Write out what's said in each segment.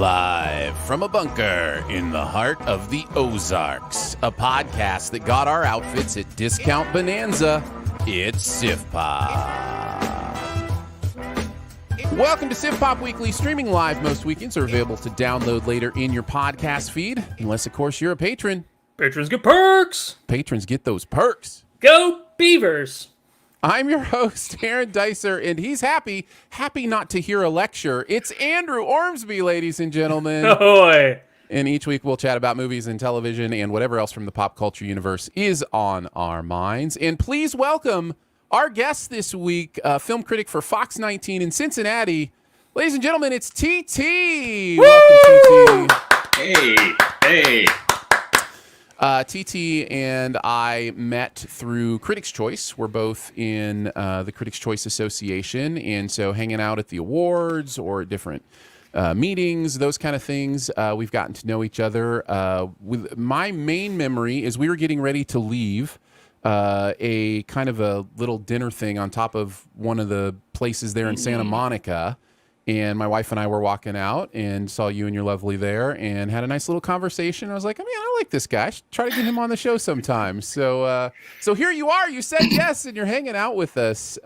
Live from a bunker in the heart of the Ozarks, a podcast that got our outfits at Discount Bonanza. It's Civ Pop. Welcome to Civ Pop Weekly, streaming live most weekends, are available to download later in your podcast feed, unless, of course, you're a patron. Patrons get perks. Patrons get those perks. Go Beavers. I'm your host, Aaron Dicer, and he's happy not to hear a lecture. It's Andrew Ormsby, ladies and gentlemen. Ahoy. And each week we'll chat about movies and television and whatever else from the pop culture universe is on our minds. And please welcome our guest this week, film critic for Fox 19 in Cincinnati. Ladies and gentlemen, it's TT. Woo! Welcome, TT. Hey. TT and I met through Critics' Choice. We're both in the Critics' Choice Association, and so hanging out at the awards or at different meetings, those kind of things, we've gotten to know each other. With my main memory is we were getting ready to leave a kind of a little dinner thing on top of one of the places there in Santa Monica. And my wife and I were walking out and saw you and your lovely there and had a nice little conversation. I was like, I like this guy. I should try to get him on the show sometime. So here you are. You said yes, and you're hanging out with us.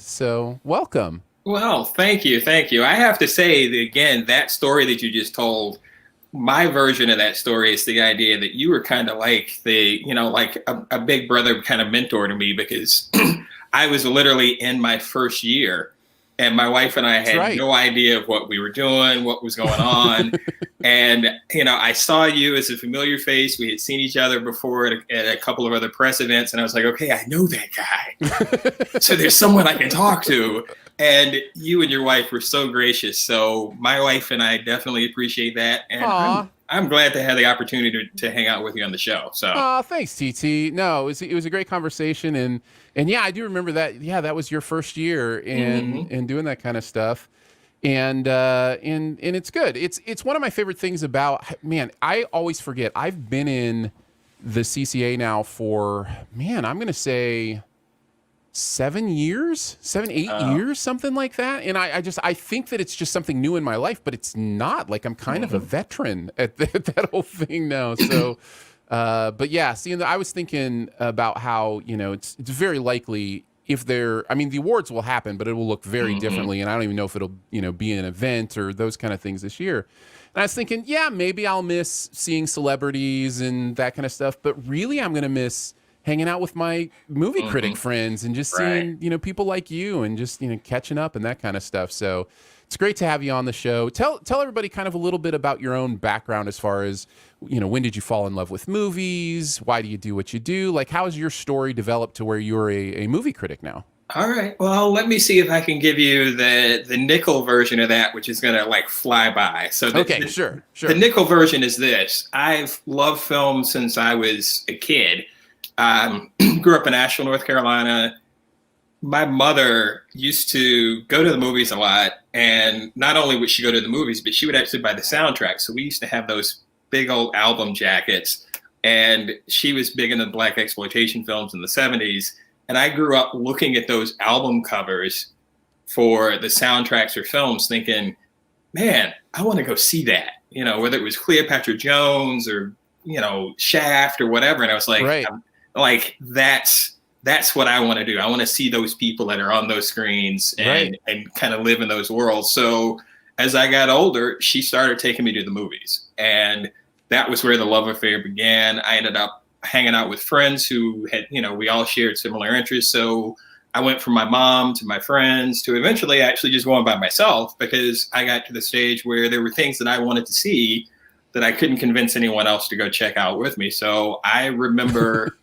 So welcome. Well, thank you. I have to say that, again, that story that you just told, my version of that story is the idea that you were kind of like a big brother kind of mentor to me, because I was literally in my first year. And my wife and I had no idea of what we were doing, what was going on. And, I saw you as a familiar face. We had seen each other before at a couple of other press events. And I was like, okay, I know that guy. So there's someone I can talk to. And you and your wife were so gracious. So my wife and I definitely appreciate that. And I'm glad to have the opportunity to hang out with you on the show. So, thanks, TT. No, it was a great conversation, and yeah, I do remember that. Yeah, that was your first year and doing that kind of stuff, and it's good. It's one of my favorite things about, man. I always forget. I've been in the CCA now for, I'm going to say 7 years, 8 years, something like that. And I think that it's just something new in my life, but it's not. Like, I'm kind of a veteran at that whole thing now. So, but yeah, I was thinking about how, it's very likely the awards will happen, but it will look very differently. And I don't even know if it'll, be an event or those kind of things this year. And I was thinking, maybe I'll miss seeing celebrities and that kind of stuff, but really I'm going to miss hanging out with my movie critic friends and just seeing, people like you and just, catching up and that kind of stuff. So it's great to have you on the show. Tell everybody kind of a little bit about your own background as far as, when did you fall in love with movies? Why do you do what you do? Like, how has your story developed to where you're a movie critic now? All right. Well, let me see if I can give you the nickel version of that, which is going to fly by. So sure. The nickel version is this. I've loved film since I was a kid. Grew up in Asheville, North Carolina. My mother used to go to the movies a lot, and not only would she go to the movies, but she would actually buy the soundtrack. So we used to have those big old album jackets, and she was big into black exploitation films in the 70s. And I grew up looking at those album covers for the soundtracks or films thinking, man, I want to go see that, whether it was Cleopatra Jones or, Shaft or whatever. And I was like, that's what I want to do. I want to see those people that are on those screens and kind of live in those worlds. So as I got older, she started taking me to the movies, and that was where the love affair began. I ended up hanging out with friends who had, we all shared similar interests. So I went from my mom to my friends to eventually actually just going by myself, because I got to the stage where there were things that I wanted to see that I couldn't convince anyone else to go check out with me. So I remember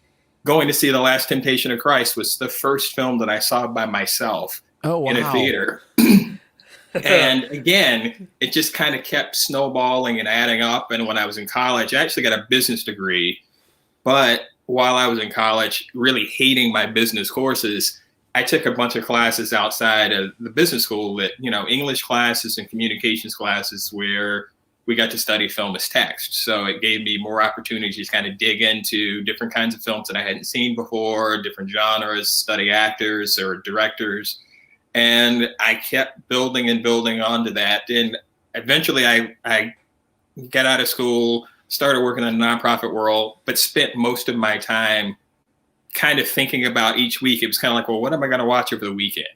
going to see The Last Temptation of Christ was the first film that I saw by myself in a theater. And again, it just kind of kept snowballing and adding up. And when I was in college, I actually got a business degree. But while I was in college, really hating my business courses, I took a bunch of classes outside of the business school that, English classes and communications classes where we got to study film as text. So it gave me more opportunities to kind of dig into different kinds of films that I hadn't seen before, different genres, study actors or directors. And I kept building and building onto that. And eventually I got out of school, started working in the nonprofit world, but spent most of my time kind of thinking about each week. It was kind of like, well, what am I going to watch over the weekend?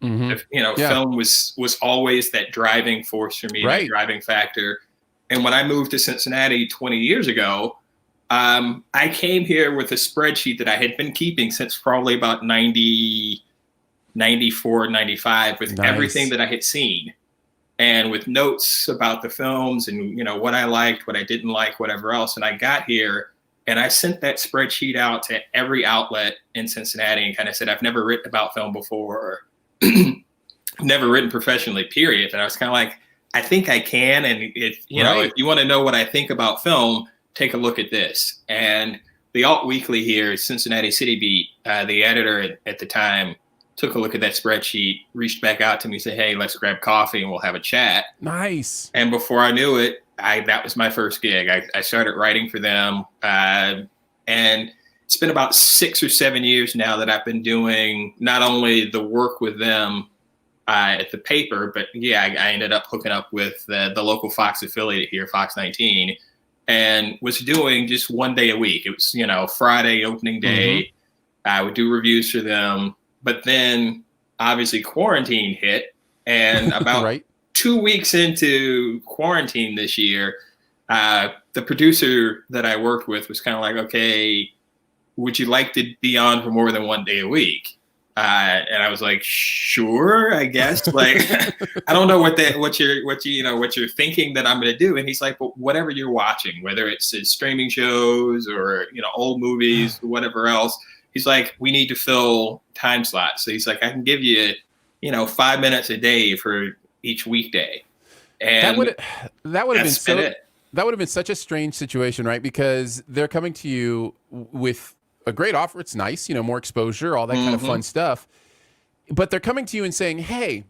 If, film was always that driving force for me, that driving factor. And when I moved to Cincinnati 20 years ago, I came here with a spreadsheet that I had been keeping since probably about 90, 94, 95 with everything that I had seen and with notes about the films and, what I liked, what I didn't like, whatever else. And I got here and I sent that spreadsheet out to every outlet in Cincinnati and kind of said, I've never written about film before, never written professionally, period. And I was kind of like, I think I can. And if you want to know what I think about film, take a look at this. And the Alt Weekly here, Cincinnati City Beat, the editor at the time took a look at that spreadsheet, reached back out to me, said, hey, let's grab coffee and we'll have a chat. Nice. And before I knew it, that was my first gig. I started writing for them. And it's been about 6 or 7 years now that I've been doing not only the work with them at the paper, but I ended up hooking up with the local Fox affiliate here, Fox 19, and was doing just 1 day a week. It was, Friday opening day. I would do reviews for them, but then obviously quarantine hit, and about 2 weeks into quarantine this year, the producer that I worked with was kind of like, okay, would you like to be on for more than 1 day a week? And I was like, sure, I guess. Like, I don't know what you're thinking that I'm going to do. And he's like, well, whatever you're watching, whether it's streaming shows or, old movies, or whatever else. He's like, we need to fill time slots. So he's like, I can give you, 5 minutes a day for each weekday. And that would have been such a strange situation, right? Because they're coming to you with a great offer. It's nice, more exposure, all that kind of fun stuff. But they're coming to you and saying, hey,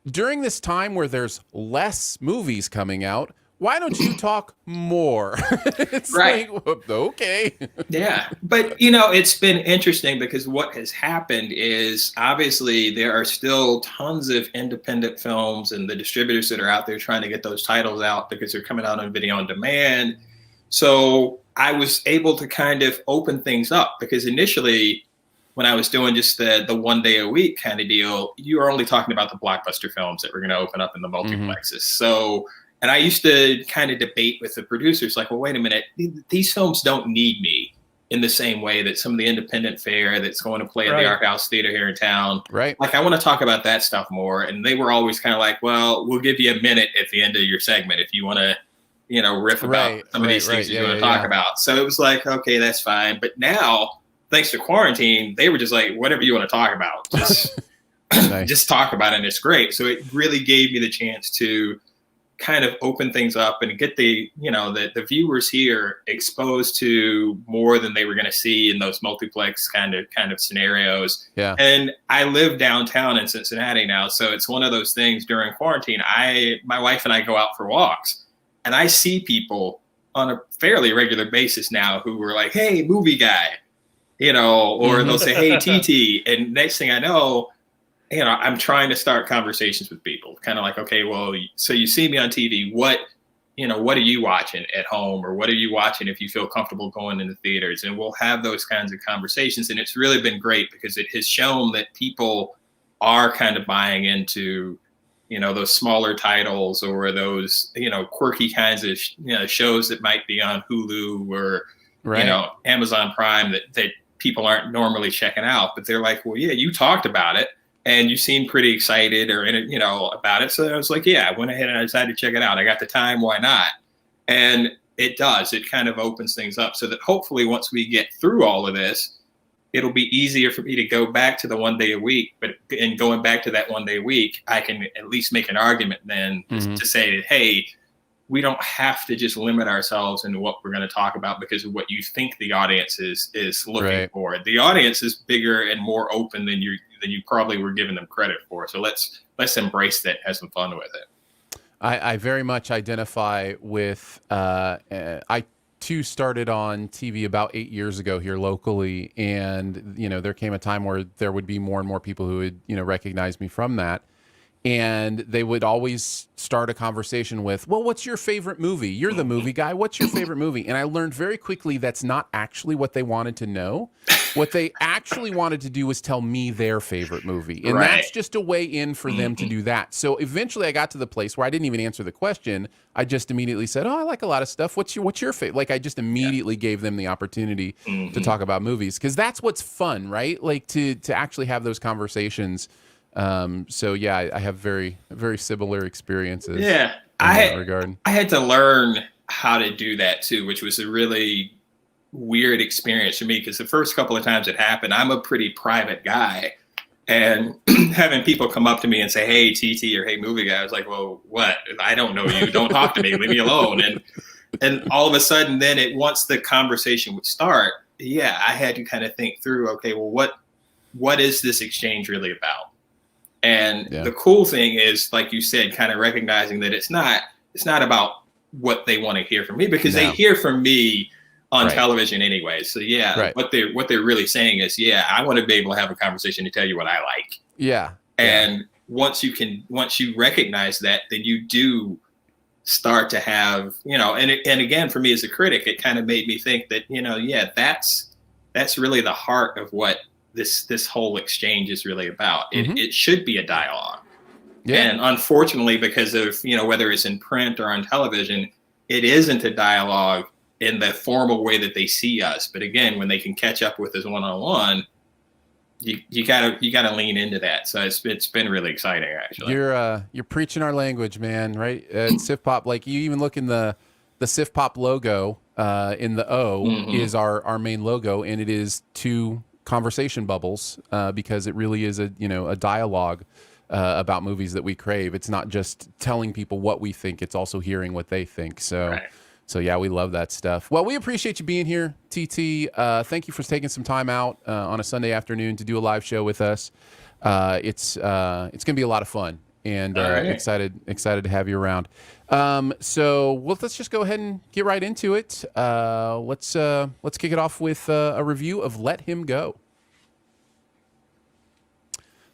during this time where there's less movies coming out, why don't you talk more? It's like, okay. Yeah. But, it's been interesting because what has happened is obviously there are still tons of independent films and the distributors that are out there trying to get those titles out because they're coming out on video on demand. So I was able to kind of open things up because initially when I was doing just the 1 day a week kind of deal, you were only talking about the blockbuster films that were going to open up in the multiplexes. So, and I used to kind of debate with the producers like, well, wait a minute, these films don't need me in the same way that some of the independent fare that's going to play at the Art House Theater here in town. Right. Like, I want to talk about that stuff more. And they were always kind of like, well, we'll give you a minute at the end of your segment if you want to, riff about some of these things you want to talk about. So it was like, okay, that's fine. But now, thanks to quarantine, they were just like, whatever you want to talk about, just, just talk about it. And it's great. So it really gave me the chance to kind of open things up and get the viewers here exposed to more than they were going to see in those multiplex kind of scenarios. Yeah. And I live downtown in Cincinnati now. So it's one of those things during quarantine, my wife and I go out for walks and I see people on a fairly regular basis now who were like, hey, movie guy, or they'll say, hey, TT. And next thing I know, I'm trying to start conversations with people, kind of like, okay, well, so you see me on TV. What are you watching at home, or what are you watching if you feel comfortable going into theaters? And we'll have those kinds of conversations. And it's really been great because it has shown that people are kind of buying into, those smaller titles or those, quirky kinds of, shows that might be on Hulu or, Amazon Prime that people aren't normally checking out. But they're like, well, yeah, you talked about it. And you seem pretty excited about it. So I was like, yeah, I went ahead and I decided to check it out. I got the time, why not? And it does. It kind of opens things up so that hopefully once we get through all of this, it'll be easier for me to go back to the 1 day a week. But in going back to that 1 day a week, I can at least make an argument then to say, hey, we don't have to just limit ourselves into what we're going to talk about because of what you think the audience is looking for. The audience is bigger and more open than you probably were giving them credit for. So let's embrace that, have some fun with it. I very much identify with, I too started on TV about 8 years ago here locally. And, there came a time where there would be more and more people who would, recognize me from that. And they would always start a conversation with, well, what's your favorite movie? You're the movie guy. What's your favorite movie? And I learned very quickly that's not actually what they wanted to know. What they actually wanted to do was tell me their favorite movie. And that's just a way in for them to do that. So eventually I got to the place where I didn't even answer the question. I just immediately said, oh, I like a lot of stuff. What's your favorite? Like, I just immediately gave them the opportunity to talk about movies, because that's what's fun, right? Like to actually have those conversations. So yeah, I have very, very similar experiences. Yeah, in that regard. I had to learn how to do that too, which was a really weird experience for me, because the first couple of times it happened, I'm a pretty private guy, and having people come up to me and say, "Hey, TT," or "Hey, movie guy," I was like, "Well, what? I don't know you. Don't talk to me. Leave me alone." And all of a sudden, then once the conversation would start, yeah, I had to kind of think through, okay, well, what is this exchange really about? And the cool thing is, like you said, kind of recognizing that it's not about what they want to hear from me, because they hear from me on television anyway. So what they're really saying is, I want to be able to have a conversation to tell you what I like. Yeah. And once you recognize that, then you do start to have, and again, for me as a critic, it kind of made me think that, that's really the heart of what this whole exchange is really about. It should be a dialogue. Yeah. And unfortunately, because of, whether it's in print or on television, it isn't a dialogue in the formal way that they see us. But again, when they can catch up with us one-on-one, you gotta lean into that. So it's been really exciting, actually. You're preaching our language, man, right? Sif Pop, like you even look in the Sif Pop logo, in the O is our main logo, and it is two conversation bubbles, because it really is a dialogue about movies that we crave. It's not just telling people what we think, it's also hearing what they think. So yeah, we love that stuff. Well, we appreciate you being here, TT. Thank you for taking some time out on a Sunday afternoon to do a live show with us. It's gonna be a lot of fun, and excited to have you around. So let's just go ahead and get right into it. Let's kick it off with a review of Let Him Go.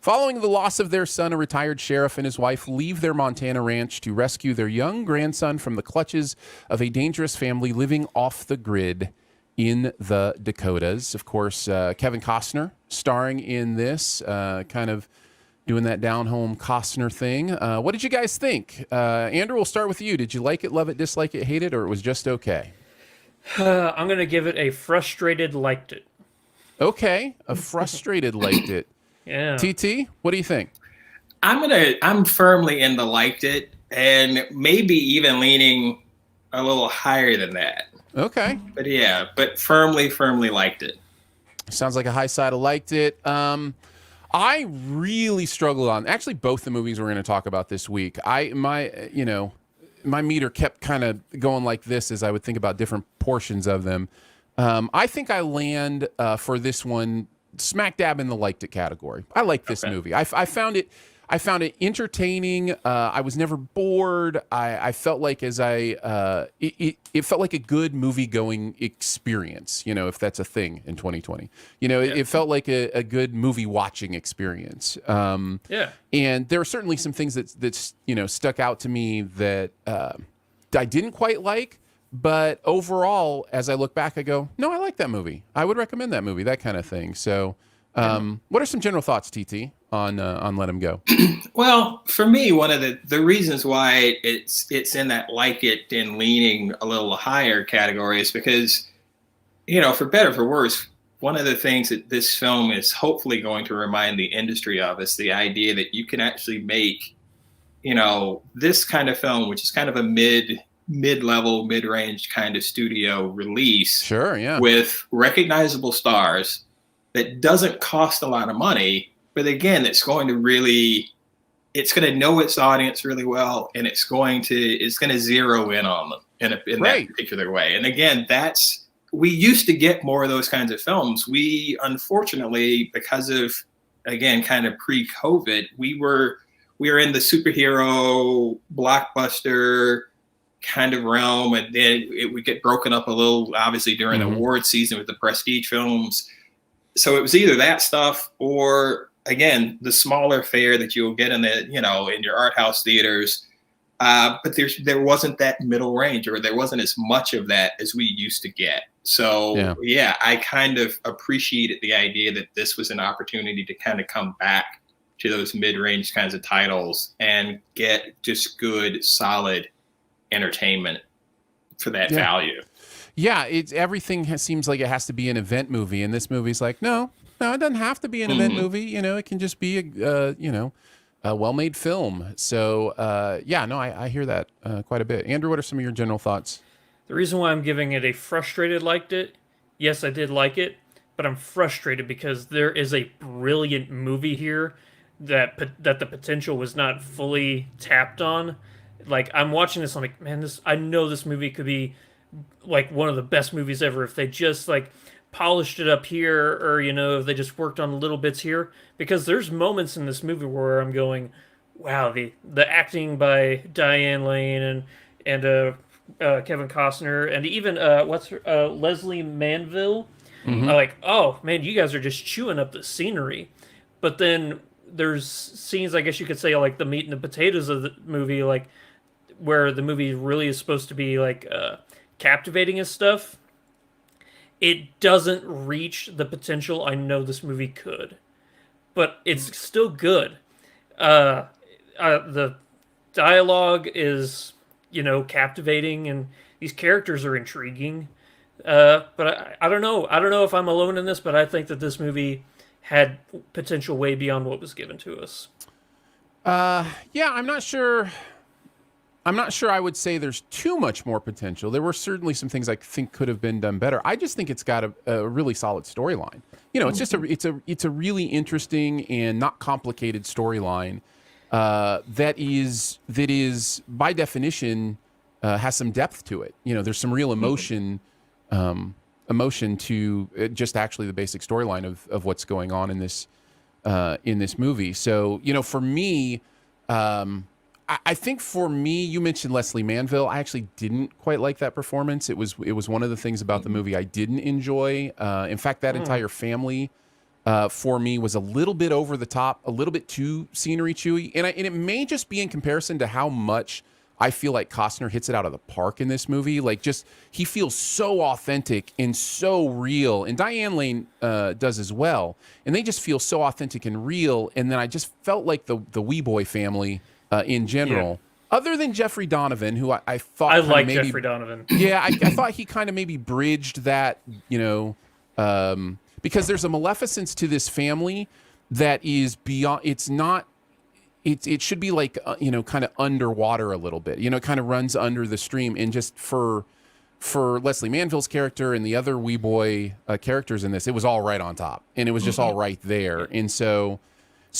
Following the loss of their son, a retired sheriff and his wife leave their Montana ranch to rescue their young grandson from the clutches of a dangerous family living off the grid in the Dakotas. Of course, Kevin Costner starring in this, kind of doing that down-home Costner thing. What did you guys think? Andrew, we'll start with you. Did you like it, love it, dislike it, hate it, or it was just okay? I'm going to give it a frustrated liked it. Okay, a frustrated liked it. Yeah. TT, what do you think? I'm firmly in the liked it, and maybe even leaning a little higher than that. Okay. But firmly liked it. Sounds like a high side of liked it. I really struggled on actually both the movies we're going to talk about this week. My meter kept kind of going like this as I would think about different portions of them. I think I land for this one smack dab in the liked it category. I like this movie. I found it entertaining. I was never bored. I felt like it felt like a good movie going experience, if that's a thing in 2020. It felt like a good movie watching experience. And there were certainly some things that stuck out to me that I didn't quite like. But overall, as I look back, I go, no, I like that movie. I would recommend that movie, that kind of thing. So what are some general thoughts, TT, on Let Him Go? Well, for me, one of the reasons why it's in that like it and leaning a little higher category is because, for better or for worse, one of the things that this film is hopefully going to remind the industry of is the idea that you can actually make, this kind of film, which is kind of a mid-level, mid-range kind of studio release. Sure, yeah. With recognizable stars that doesn't cost a lot of money, but again, it's going to know its audience really well, and it's going to zero in on them in that particular way. And again, we used to get more of those kinds of films. We, unfortunately, because of, again, kind of pre-COVID, we were in the superhero blockbuster kind of realm, and then it would get broken up a little, obviously, during the award season with the prestige films. So it was either that stuff or again, the smaller fare that you'll get in the, in your art house theaters. But there wasn't that middle range, or there wasn't as much of that as we used to get. So yeah, I kind of appreciated the idea that this was an opportunity to kind of come back to those mid-range kinds of titles and get just good, solid entertainment for that value. Yeah, everything seems like it has to be an event movie, and this movie's like, no, it doesn't have to be an event movie. It can just be a well-made film. So I hear that quite a bit. Andrew, what are some of your general thoughts? The reason why I'm giving it a frustrated liked it, yes, I did like it, but I'm frustrated because there is a brilliant movie here that the potential was not fully tapped on. Like, I'm watching this, I'm like, man, I know this movie could be like one of the best movies ever if they just like polished it up here, or if they just worked on little bits here, because there's moments in this movie where I'm going, wow, the acting by Diane Lane and Kevin Costner, and even Leslie Manville, like, oh man, you guys are just chewing up the scenery. But then there's scenes, I guess you could say, like the meat and the potatoes of the movie, like where the movie really is supposed to be like captivating and stuff. It doesn't reach the potential I know this movie could, but it's still good. The dialogue is, captivating, and these characters are intriguing. But I don't know. I don't know if I'm alone in this, but I think that this movie had potential way beyond what was given to us. I'm not sure. I'm not sure I would say there's too much more potential. There were certainly some things I think could have been done better. I just think it's got a really solid storyline. It's just it's a really interesting and not complicated storyline that is by definition has some depth to it. There's some real emotion to just actually the basic storyline of what's going on in this movie. So for me. I think for me, you mentioned Leslie Manville. I actually didn't quite like that performance. It was one of the things about the movie I didn't enjoy. In fact, that entire family for me was a little bit over the top, a little bit too scenery chewy. And it may just be in comparison to how much I feel like Costner hits it out of the park in this movie. Like, just he feels so authentic and so real. And Diane Lane does as well. And they just feel so authentic and real. And then I just felt like the Wee Boy family in general, other than Jeffrey Donovan, who I thought I like Jeffrey Donovan. Yeah, I thought he kind of maybe bridged that, because there's a maleficence to this family that is beyond. It's not. It should be like kind of underwater a little bit. It kind of runs under the stream. And just for Leslie Manville's character and the other Wee Boy characters in this, it was all right on top, and it was just all right there. And so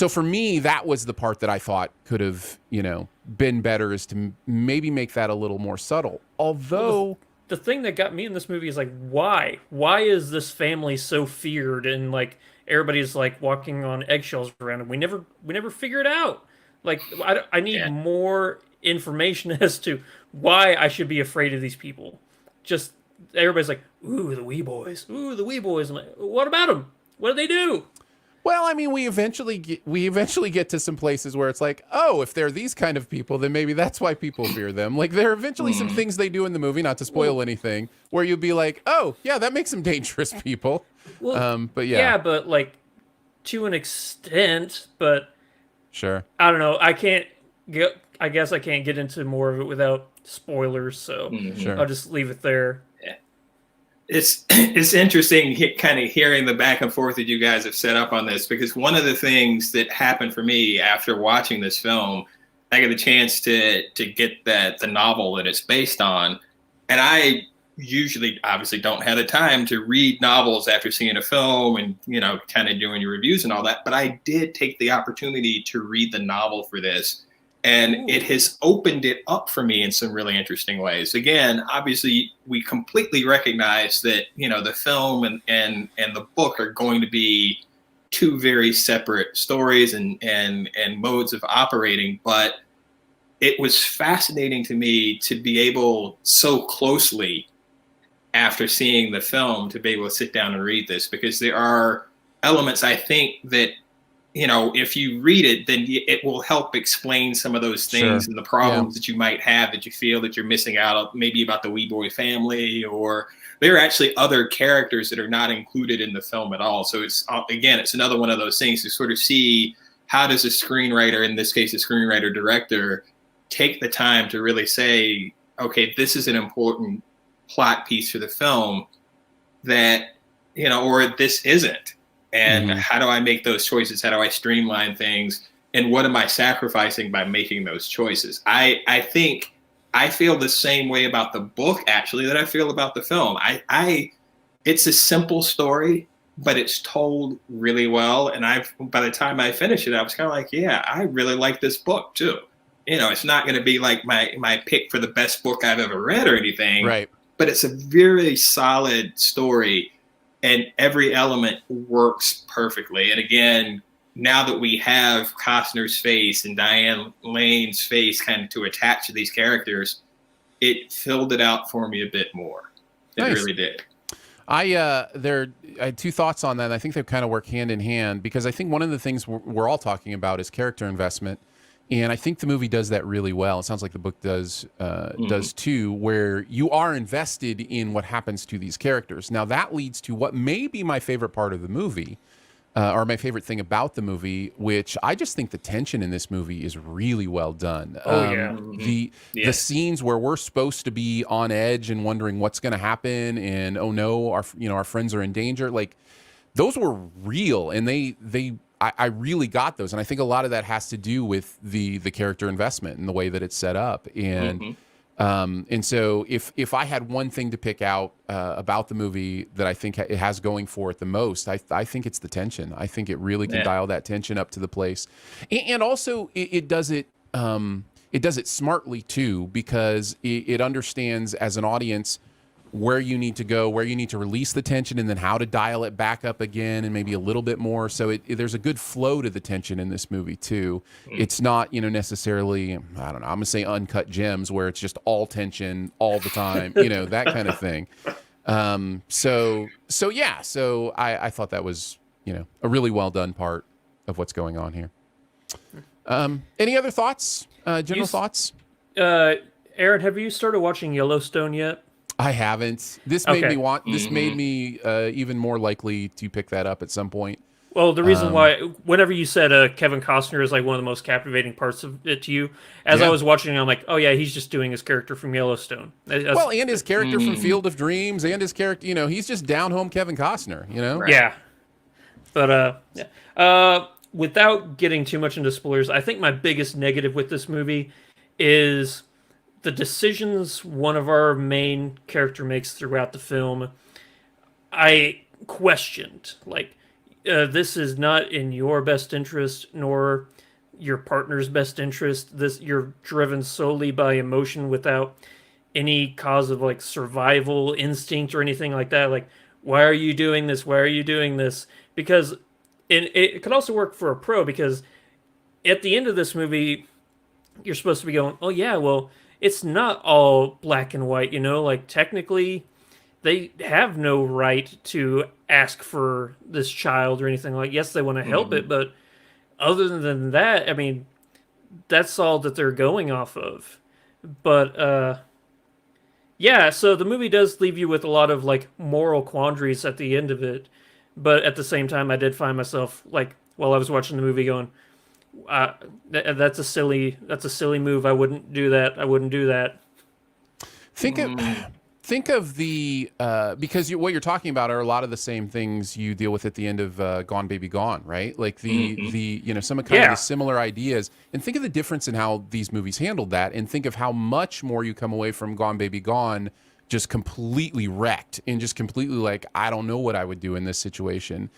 for me, that was the part that I thought could have, been better, is to maybe make that a little more subtle. Although the thing that got me in this movie is like, why? Why is this family so feared, and like everybody's like walking on eggshells around, and we never figure it out. Like, I need more information as to why I should be afraid of these people. Just everybody's like, ooh, the Wee Boys. Ooh, the Wee Boys. I'm like, what about them? What do they do? Well, I mean, we eventually get to some places where it's like, oh, if they're these kind of people, then maybe that's why people fear them. Like, there are eventually some things they do in the movie, not to spoil anything, where you'd be like, oh, yeah, that makes them dangerous people. Well, but yeah. Yeah, but like to an extent, but sure. I don't know. I guess I can't get into more of it without spoilers, so Sure. I'll just leave it there. It's interesting kind of hearing the back and forth that you guys have set up on this, because one of the things that happened for me after watching this film, I got the chance to get the novel that it's based on. And I usually obviously don't have the time to read novels after seeing a film and, kind of doing your reviews and all that. But I did take the opportunity to read the novel for this. And it has opened it up for me in some really interesting ways. Again, obviously, we completely recognize that, the film and the book are going to be two very separate stories and modes of operating. But it was fascinating to me to be able so closely, after seeing the film, to be able to sit down and read this, because there are elements, I think, that if you read it, then it will help explain some of those things and the problems that you might have, that you feel that you're missing out, maybe about the Wee Boy family, or there are actually other characters that are not included in the film at all. So it's another one of those things to sort of see, how does a screenwriter, in this case, a screenwriter director, take the time to really say, okay, this is an important plot piece for the film that, or this isn't. And how do I make those choices? How do I streamline things? And what am I sacrificing by making those choices? I think I feel the same way about the book, actually, that I feel about the film. It's a simple story, but it's told really well. And by the time I finished it, I was kind of like, yeah, I really like this book too. It's not going to be like my pick for the best book I've ever read or anything. Right. But it's a very solid story, and every element works perfectly. And again, now that we have Costner's face and Diane Lane's face kind of to attach to these characters, it filled it out for me a bit more. It really did. I had two thoughts on that, and I think they kind of work hand in hand, because I think one of the things we're all talking about is character investment. And I think the movie does that really well. It sounds like the book does too, where you are invested in what happens to these characters. Now that leads to what may be my favorite part of the movie, or my favorite thing about the movie, which I just think the tension in this movie is really well done. The scenes where we're supposed to be on edge and wondering what's going to happen, and oh no, our friends are in danger. Like, those were real, and I really got those, and I think a lot of that has to do with the character investment and the way that it's set up. And and so if I had one thing to pick out about the movie that I think it has going for it the most, I think it's the tension. I think it really can dial that tension up to the place, and also it does it smartly too, because it understands as an audience where you need to go, where you need to release the tension, and then how to dial it back up again, and maybe a little bit more. So there's a good flow to the tension in this movie too. It's not, I don't know, I'm gonna say uncut gems where it's just all tension all the time, that kind of thing. So I thought that was, a really well done part of what's going on here. Any other thoughts? General thoughts? Aaron, have you started watching Yellowstone yet? I haven't. This made me want. This made me even more likely to pick that up at some point. Well, the reason why, whenever you said Kevin Costner is like one of the most captivating parts of it to you, as I was watching, I'm like, oh yeah, he's just doing his character from Yellowstone. Well, and his character from Field of Dreams, and his character, he's just down home Kevin Costner, Right. Yeah. But without getting too much into spoilers, I think my biggest negative with this movie is the decisions one of our main character makes throughout the film. I questioned, like, this is not in your best interest, nor your partner's best interest. You're driven solely by emotion without any cause of like survival instinct or anything like that. Like, why are you doing this? Why are you doing this? Because it could also work for a pro, because at the end of this movie, you're supposed to be going, oh yeah, well, it's not all black and white, like technically they have no right to ask for this child or anything. Like, yes, they want to help it, but other than that, I mean, that's all that they're going off of. But so the movie does leave you with a lot of like moral quandaries at the end of it. But at the same time, I did find myself, like, while I was watching the movie, going, that's a silly move. I wouldn't do that. Think of the because what you're talking about are a lot of the same things you deal with at the end of Gone Baby Gone, right? Like the some of the similar ideas. And think of the difference in how these movies handled that, and think of how much more you come away from Gone Baby Gone just completely wrecked and just completely like, I don't know what I would do in this situation.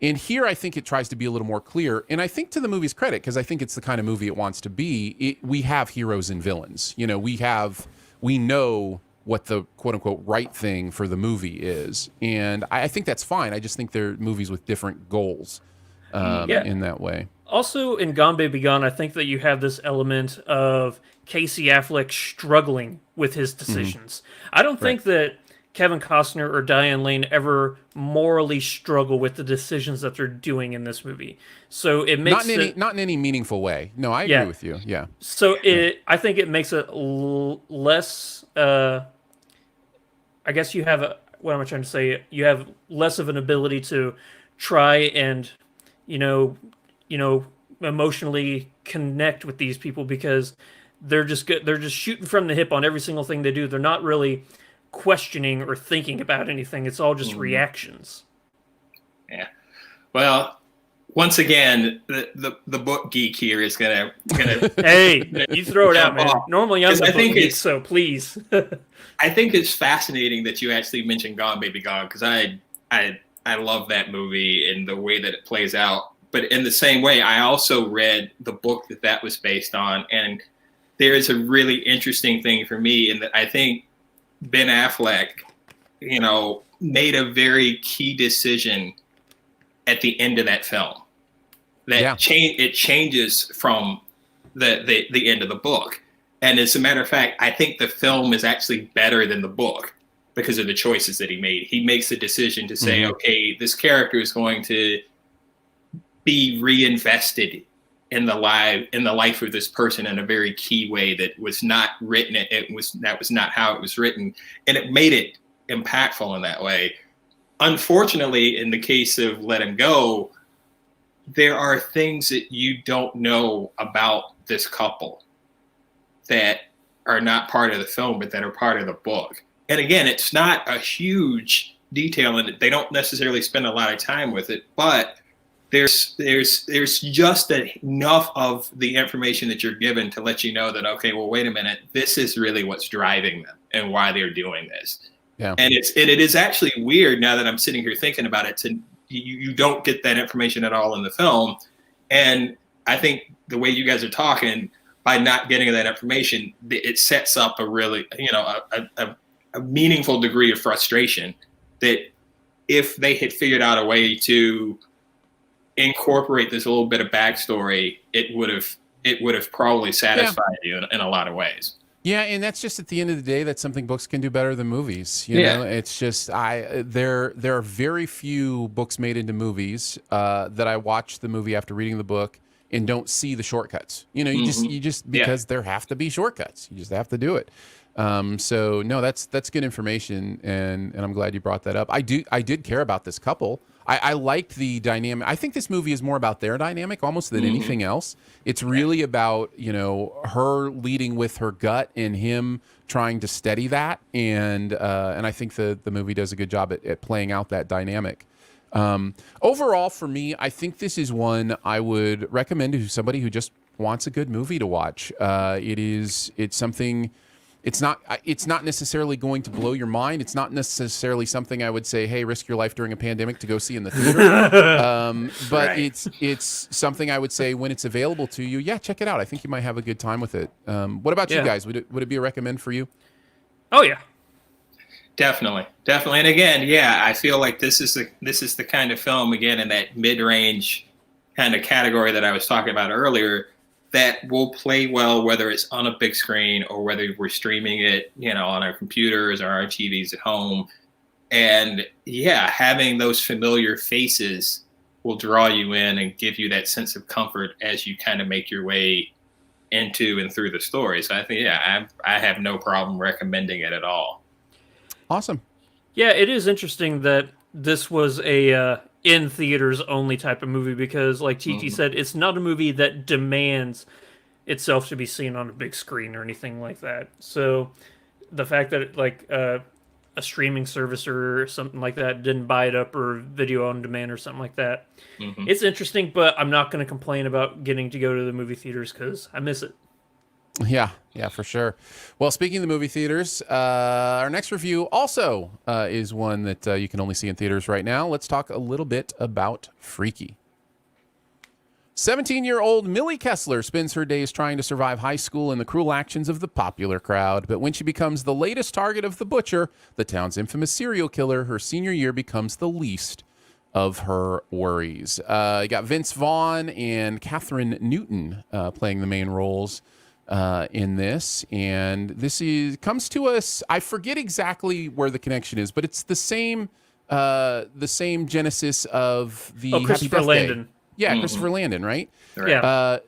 And here, I think it tries to be a little more clear. And I think, to the movie's credit, because I think it's the kind of movie it wants to be, we have heroes and villains. We know what the quote unquote right thing for the movie is. And I think that's fine. I just think they're movies with different goals in that way. Also, in Gone Baby Gone, I think that you have this element of Casey Affleck struggling with his decisions. I don't think that Kevin Costner or Diane Lane ever morally struggle with the decisions that they're doing in this movie. So it makes not in any meaneful way. No, I agree with you. Yeah. So I think it makes it less. I guess you have what am I trying to say? You have less of an ability to try and, you know, emotionally connect with these people because they're just good. They're just shooting from the hip on every single thing they do. They're not really questioning or thinking about anything. It's all just reactions. Yeah. Well, once again, the book geek here is gonna hey, you throw it out, man. Normally I'm the book geek, so please. I think it's fascinating that you actually mentioned Gone Baby Gone, because I love that movie and the way that it plays out. But in the same way, I also read the book that was based on, and there is a really interesting thing for me in that I think Ben Affleck, made a very key decision at the end of that film. It changes from the end of the book. And as a matter of fact, I think the film is actually better than the book because of the choices that he made. He makes a decision to say, okay, this character is going to be reinvested in the life of this person in a very key way that was not written. That was not how it was written. And it made it impactful in that way. Unfortunately, in the case of Let Him Go, there are things that you don't know about this couple that are not part of the film, but that are part of the book. And again, it's not a huge detail in it. They don't necessarily spend a lot of time with it, but there's just enough of the information that you're given to let you know that, okay, well, wait a minute, this is really what's driving them and why they're doing this. Yeah. And it is actually weird now that I'm sitting here thinking about it. You don't get that information at all in the film, and I think the way you guys are talking, by not getting that information, it sets up a really a meaningful degree of frustration that if they had figured out a way to incorporate this little bit of backstory, it would have probably satisfied you in a lot of ways. Yeah, and that's just at the end of the day, that's something books can do better than movies. You know, it's just there are very few books made into movies that I watch the movie after reading the book and don't see the shortcuts. You just because there have to be shortcuts. You just have to do it. So no, that's good information, and I'm glad you brought that up. I did care about this couple. I liked the dynamic. I think this movie is more about their dynamic almost than anything else. It's really about, her leading with her gut and him trying to steady that. And I think the movie does a good job at playing out that dynamic. Overall, for me, I think this is one I would recommend to somebody who just wants a good movie to watch. It's something. It's not necessarily going to blow your mind. It's not necessarily something I would say, hey, risk your life during a pandemic to go see in the theater. But it's something I would say when it's available to you, check it out. I think you might have a good time with it. What about you guys? Would it be a recommend for you? Oh yeah, definitely. And again, I feel like this is the kind of film, again, in that mid-range kind of category that I was talking about earlier, that will play well whether it's on a big screen or whether we're streaming it, on our computers or our TVs at home. And having those familiar faces will draw you in and give you that sense of comfort as you kind of make your way into and through the story. So I think, I have no problem recommending it at all. Awesome. Yeah, it is interesting that this was a in theaters only type of movie because, like TT said, it's not a movie that demands itself to be seen on a big screen or anything like that. So the fact that a streaming service or something like that didn't buy it up, or video on demand or something like that, it's interesting. But I'm not going to complain about getting to go to the movie theaters because I miss it. Yeah, for sure. Well, speaking of the movie theaters, our next review also is one that you can only see in theaters right now. Let's talk a little bit about Freaky. 17-year-old Millie Kessler spends her days trying to survive high school and the cruel actions of the popular crowd. But when she becomes the latest target of the Butcher, the town's infamous serial killer, her senior year becomes the least of her worries. You got Vince Vaughn and Catherine Newton playing the main roles. in this, and this comes to us. I forget exactly where the connection is, but it's the same genesis of the Happy Christopher Death Landon. Day. Yeah, Christopher Landon, right? Right. Yeah.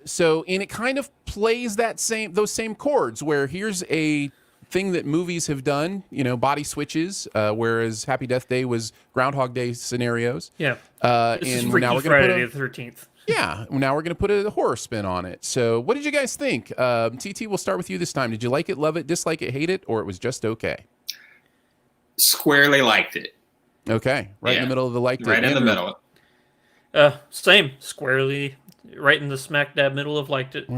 And it kind of plays those same chords, where here's a thing that movies have done, body switches, whereas Happy Death Day was Groundhog Day scenarios. Yeah. This is And Freaky now we're Friday gonna the 13th. Yeah, now we're going to put a horror spin on it. So what did you guys think? TT, we'll start with you this time. Did you like it, love it, dislike it, hate it, or it was just okay? Squarely liked it. Okay, right in the middle of the liked it. Right in the middle. Same. Squarely right in the smack dab middle of liked it.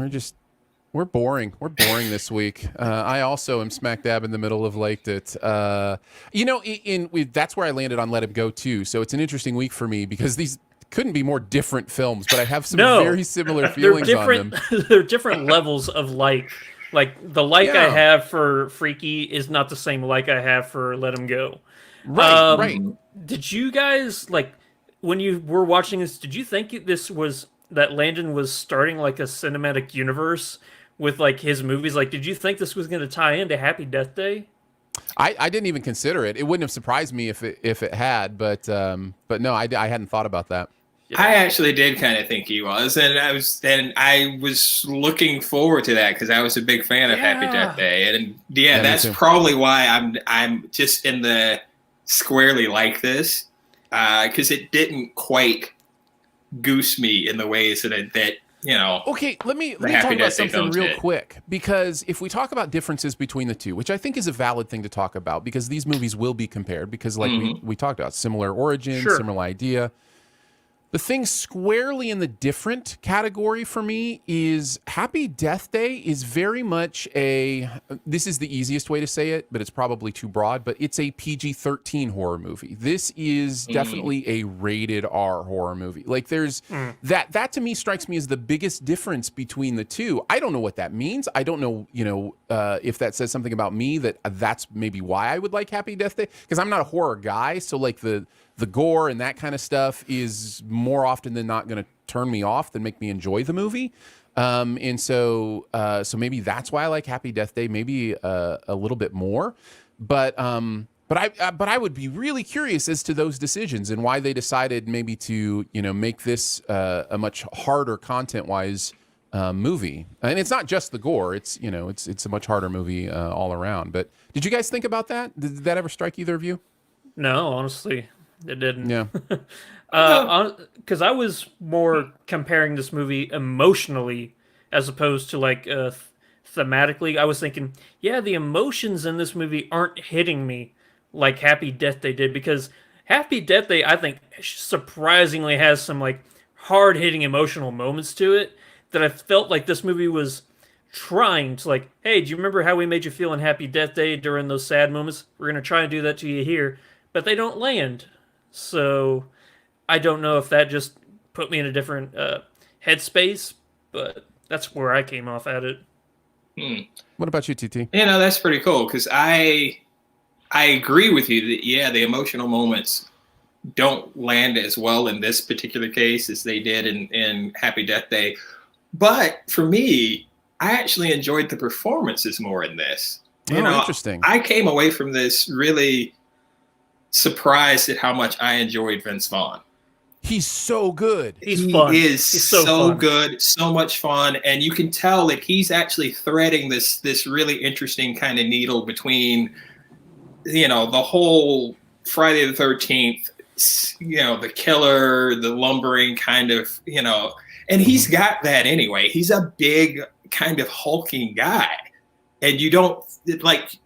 We're boring. We're boring this week. I also am smack dab in the middle of liked it. That's where I landed on Let Him Go too. So it's an interesting week for me because these couldn't be more different films, but I have some very similar feelings on them. They're different levels of like the I have for Freaky is not the same like I have for Let Him Go. Right. Did you guys, when you were watching this, did you think that Landon was starting like a cinematic universe with his movies? Did you think this was going to tie into Happy Death Day? I didn't even consider it. It wouldn't have surprised me if it had, but no, I hadn't thought about that. Yeah. I actually did kind of think he was, and I was looking forward to that because I was a big fan of Happy Death Day, and that's probably why I'm just in the squarely like this because it didn't quite goose me in the ways that Okay, let me talk about something real quick, because if we talk about differences between the two, which I think is a valid thing to talk about, because these movies will be compared, because we talked about similar origin, similar idea. The thing squarely in the different category for me is Happy Death Day is very much this is the easiest way to say it, but it's probably too broad, but it's a PG-13 horror movie. This is definitely a rated R horror movie. There's that to me strikes me as the biggest difference between the two. I don't know what that means. I don't know, if that says something about me, that's maybe why I would like Happy Death Day, because I'm not a horror guy. So the gore and that kind of stuff is more often than not going to turn me off than make me enjoy the movie. So maybe that's why I like Happy Death Day, maybe a little bit more. But I would be really curious as to those decisions and why they decided maybe to make this a much harder content-wise movie. And it's not just the gore; it's a much harder movie all around. But did you guys think about that? Did that ever strike either of you? No, honestly. It didn't. Yeah. Because I was more comparing this movie emotionally as opposed to thematically. I was thinking, the emotions in this movie aren't hitting me like Happy Death Day did, because Happy Death Day, I think, surprisingly has some hard-hitting emotional moments to it that I felt like this movie was trying to hey, do you remember how we made you feel in Happy Death Day during those sad moments? We're going to try and do that to you here, but they don't land. So I don't know if that just put me in a different headspace, but that's where I came off at it. What about you, TT? That's pretty cool because I agree with you that, the emotional moments don't land as well in this particular case as they did in Happy Death Day. But for me, I actually enjoyed the performances more in this. Interesting. I came away from this really surprised at how much I enjoyed Vince Vaughn. He's so good. He fun. Is he's so good, so much fun, and you can tell he's actually threading this really interesting kind of needle between the whole Friday the 13th, the killer, the lumbering kind of, and he's got that anyway. He's a big kind of hulking guy, and you don't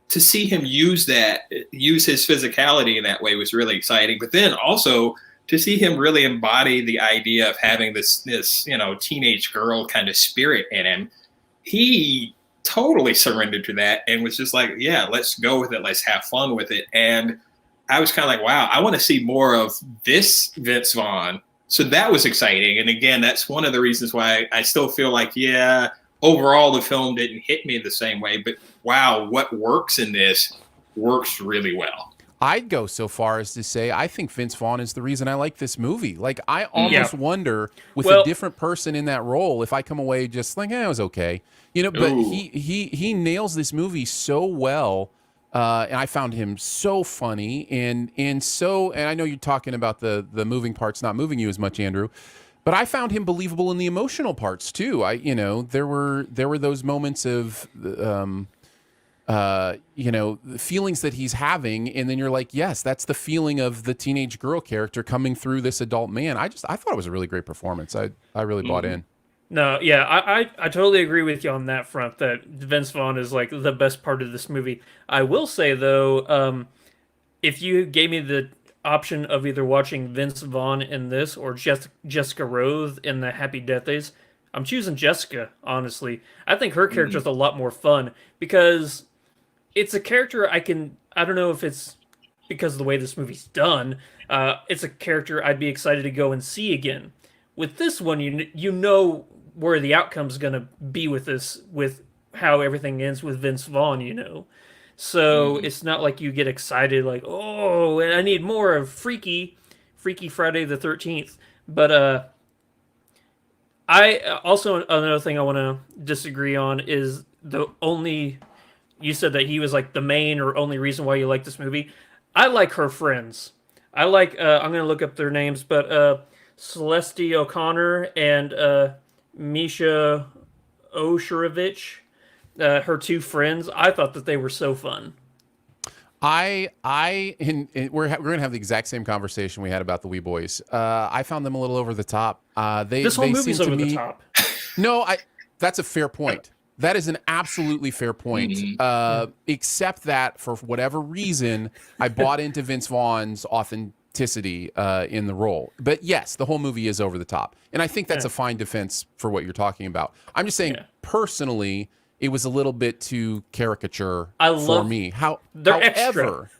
to see him use his physicality in that way was really exciting. But then also to see him really embody the idea of having this teenage girl kind of spirit in him, he totally surrendered to that and was just let's go with it. Let's have fun with it. And I was kind of wow, I want to see more of this Vince Vaughn. So that was exciting. And again, that's one of the reasons why I still feel overall the film didn't hit me the same way, but wow, what works in this works really well. I'd go so far as to say I think Vince Vaughn is the reason I like this movie. Like, I almost wonder with a different person in that role if I come away just like, it was okay, you know. But he nails this movie so well, and I found him so funny and I know you're talking about the moving parts not moving you as much, Andrew. But I found him believable in the emotional parts too. There were those moments of the feelings that he's having, and then you're like, yes, that's the feeling of the teenage girl character coming through this adult man. I thought it was a really great performance. I really bought in. No, yeah, I totally agree with you on that front, that Vince Vaughn is like the best part of this movie. I will say though, if you gave me the option of either watching Vince Vaughn in this or Jessica Rose in the Happy Death Days, I'm choosing Jessica, honestly. I think her character is a lot more fun because it's a character I don't know if it's because of the way this movie's done, it's a character I'd be excited to go and see again. With this one, you know where the outcome's going to be with this, with how everything ends with Vince Vaughn, you know. So it's not like you get excited like, oh, and I need more of Freaky Friday the 13th. But I also, another thing I want to disagree on is you said that he was like the main or only reason why you like this movie. I like her friends. I like, I'm going to look up their names, but Celeste O'Connor and Misha Osherovich, her two friends, I thought that they were so fun. We're going to have the exact same conversation we had about the Wee Boys. I found them a little over the top. This whole movie's over the top. No, that's a fair point. That is an absolutely fair point. Except that for whatever reason, I bought into Vince Vaughn's authenticity in the role. But yes, the whole movie is over the top. And I think that's a fine defense for what you're talking about. I'm just saying, personally, it was a little bit too caricature for me. They're extra.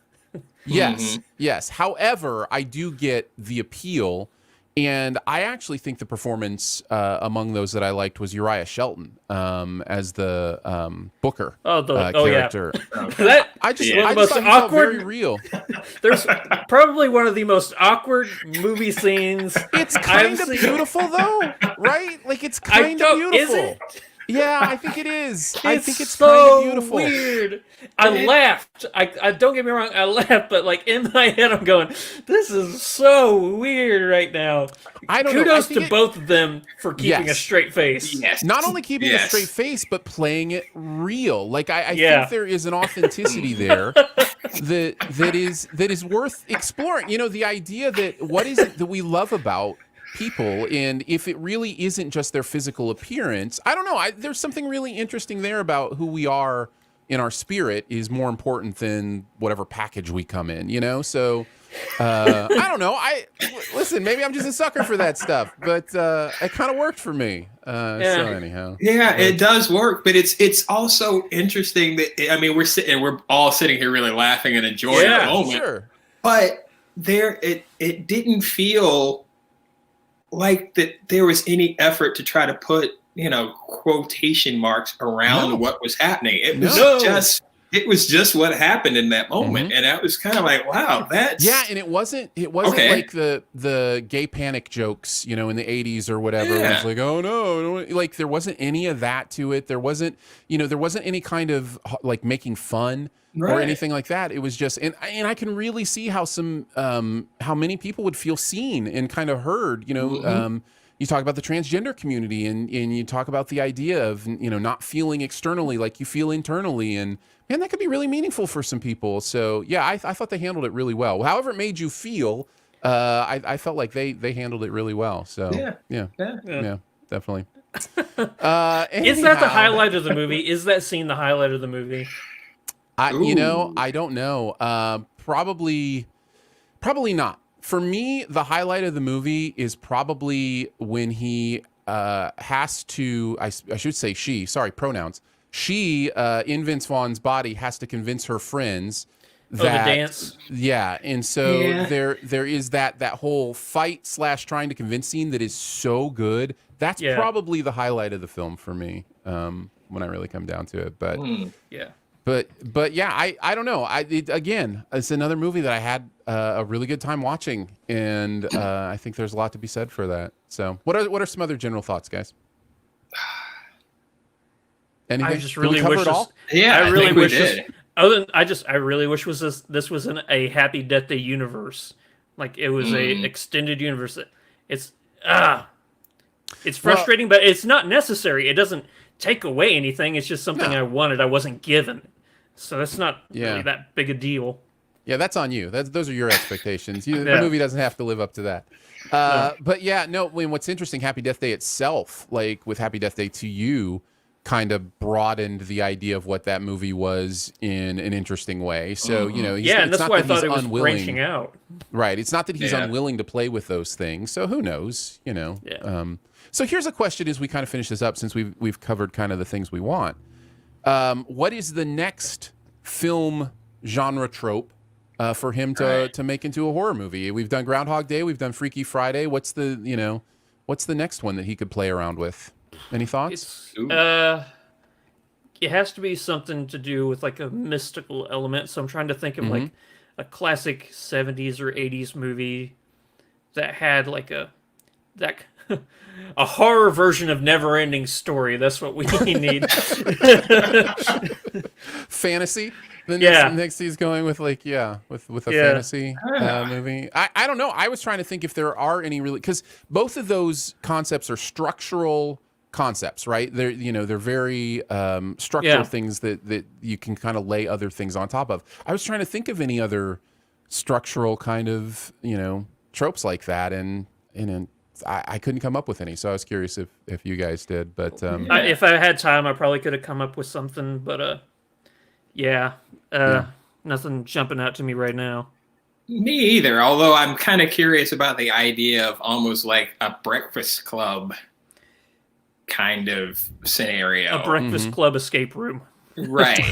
Yes. However, I do get the appeal. And I actually think the performance among those that I liked was Uriah Shelton as the Booker character. Yeah. I just thought he felt very real. There's probably one of the most awkward movie scenes. It's kind of beautiful, though, right? Like, it's kind of beautiful. Is it? Yeah, I think it is. I think it's so kind of beautiful. Weird. I laughed. I don't get me wrong, I laughed, but like in my head, I'm going, "This is so weird right now." Kudos to both of them for keeping a straight face. Yes. Not only keeping a straight face, but playing it real. Like I think there is an authenticity there that is worth exploring. You know, the idea that what is it that we love about people, and if it really isn't just their physical appearance, I don't know. There's something really interesting there about who we are in our spirit is more important than whatever package we come in, you know? So I don't know. Listen, maybe I'm just a sucker for that stuff, but it kind of worked for me. So anyhow. Yeah, it does work, but it's also interesting that, we're all sitting here really laughing and enjoying the moment. Sure. But it didn't feel like that there was any effort to try to put, quotation marks around what was happening. It was just what happened in that moment. And that was kind of like, wow, that's and it wasn't like the gay panic jokes, in the 80s or whatever. It was like, oh no, like there wasn't any of that to it. There wasn't any kind of like making fun or anything like that. It was just, and I can really see how how many people would feel seen and kind of heard, you talk about the transgender community and you talk about the idea of, not feeling externally like you feel internally. And man, that could be really meaningful for some people. So yeah, I thought they handled it really well. However it made you feel, I felt like they handled it really well. So yeah, definitely. Is that the highlight of the movie? Is that scene the highlight of the movie? I don't know. Probably not. For me, the highlight of the movie is probably when he has to, I should say she, sorry, pronouns. She, in Vince Vaughn's body, has to convince her friends that... the dance? Yeah, and so there is that whole fight / trying to convince scene that is so good. That's probably the highlight of the film for me, when I really come down to it. But But yeah, I don't know. Again, it's another movie that I had a really good time watching, and I think there's a lot to be said for that. So, what are some other general thoughts, guys? Anything? I just really cover wish it all? Yeah, I really think we wish this, did. other than I really wish this was a Happy Death Day universe. Like it was a extended universe. It's it's frustrating, but it's not necessary. It doesn't take away anything. It's just something I wanted. I wasn't given. So that's not really that big a deal. Yeah, that's on you. Those are your expectations. The movie doesn't have to live up to that. But yeah, no. What's interesting, Happy Death Day itself, like with Happy Death Day to You, kind of broadened the idea of what that movie was in an interesting way. So and that's why I thought it was branching out. Right. It's not that he's unwilling to play with those things. So who knows? Yeah. So here's a question as we kind of finish this up, since we've covered kind of the things we want. What is the next film genre trope for him to make into a horror movie? We've done Groundhog Day, we've done Freaky Friday. What's the next one that he could play around with? Any thoughts? It has to be something to do with like a mystical element. So I'm trying to think of like a classic 70s or 80s movie that had like a horror version of Neverending Story. That's what we need. Fantasy. Next he's going with with a fantasy movie. I don't know. I was trying to think if there are any really, because both of those concepts are structural concepts, right? They're very structural things that you can kind of lay other things on top of. I was trying to think of any other structural kind of tropes like that, and I couldn't come up with any. So I was curious if you guys did. But if I had time, I probably could have come up with something. But nothing jumping out to me right now. Me either. Although I'm kind of curious about the idea of almost like a Breakfast Club kind of scenario. A Breakfast Club escape room. Right.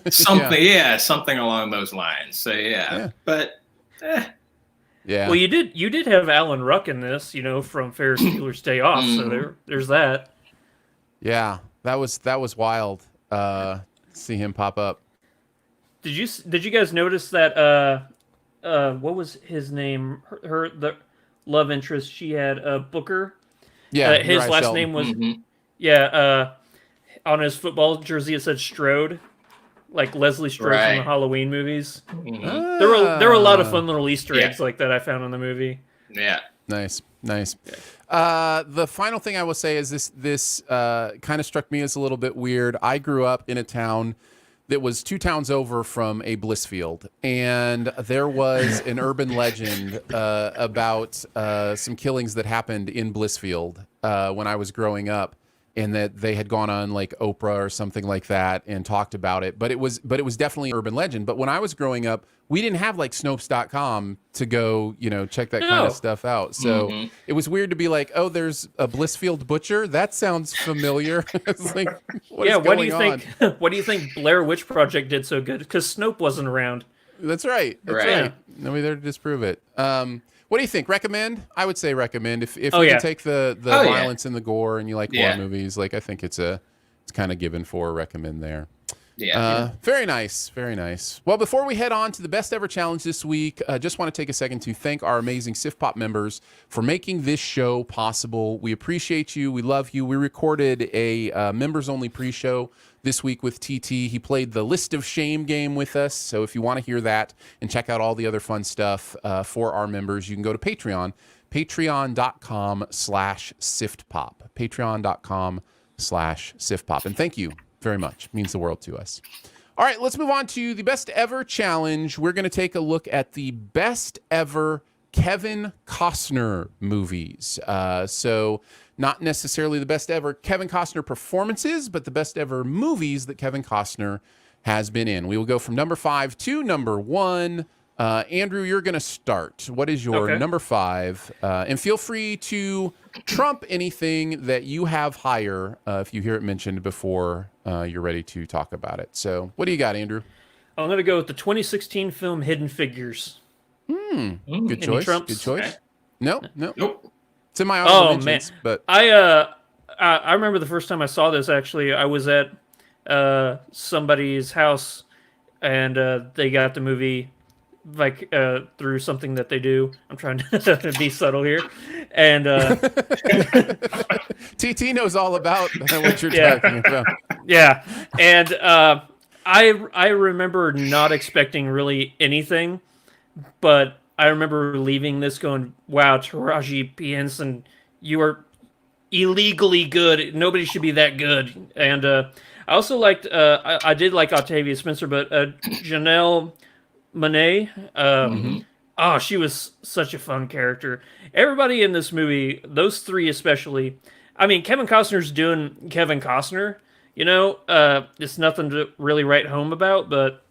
Something along those lines. So but. Yeah. Well, you did have Alan Ruck in this, from Ferris Bueller's Day Off. So there's that. Yeah, that was wild. See him pop up. Did you guys notice that? What was his name? The love interest she had, Booker. Yeah, his last name was. On his football jersey it said Strode, like Leslie Strode from the Halloween movies. There were a lot of fun little Easter eggs like that I found in the movie. Yeah. Nice. The final thing I will say is this kind of struck me as a little bit weird. I grew up in a town that was 2 towns over from a Blissfield, and there was an urban legend about some killings that happened in Blissfield when I was growing up, and that they had gone on like Oprah or something like that and talked about it. But it was definitely urban legend. But when I was growing up, we didn't have like Snopes.com to go, check that kind of stuff out. So it was weird to be like, oh, there's a Blissfield Butcher. That sounds familiar. It's like, what do you think? What do you think Blair Witch Project did so good? Because Snope wasn't around. That's right. Nobody there to disprove it. What do you think? Recommend? I would say recommend. If you can take the violence and the gore and you like horror movies, like I think it's kind of given for a recommend there. Very nice. Very nice. Well, before we head on to the best ever challenge this week, just want to take a second to thank our amazing SIF Pop members for making this show possible. We appreciate you. We love you. We recorded a members only pre-show this week with TT. He played the List of Shame game with us. So if you want to hear that and check out all the other fun stuff for our members, you can go to Patreon, patreon.com/SiftPop, patreon.com/SiftPop. And thank you very much. It means the world to us. All right, let's move on to the best ever challenge. We're going to take a look at the best ever Kevin Costner movies. So not necessarily the best ever Kevin Costner performances, but the best ever movies that Kevin Costner has been in. We will go from number 5 to number 1. Andrew, you're going to start. What is your number 5? And feel free to trump anything that you have higher if you hear it mentioned before you're ready to talk about it. So what do you got, Andrew? I'm going to go with the 2016 film Hidden Figures. Good choice. Good choice. Okay. Nope. It's in my honorable mentions, but I remember the first time I saw this. Actually, I was at somebody's house, and they got the movie like through something that they do. I'm trying to be subtle here, and TT knows all about what you're Yeah. talking about. yeah, and I remember not expecting really anything, but I remember leaving this going, "Wow, Taraji P Henson, you are illegally good. Nobody should be that good." And I also liked, I did like Octavia Spencer, but Janelle Monáe, oh, she was such a fun character. Everybody in this movie, those three especially. I mean, Kevin Costner's doing Kevin Costner. It's nothing to really write home about, but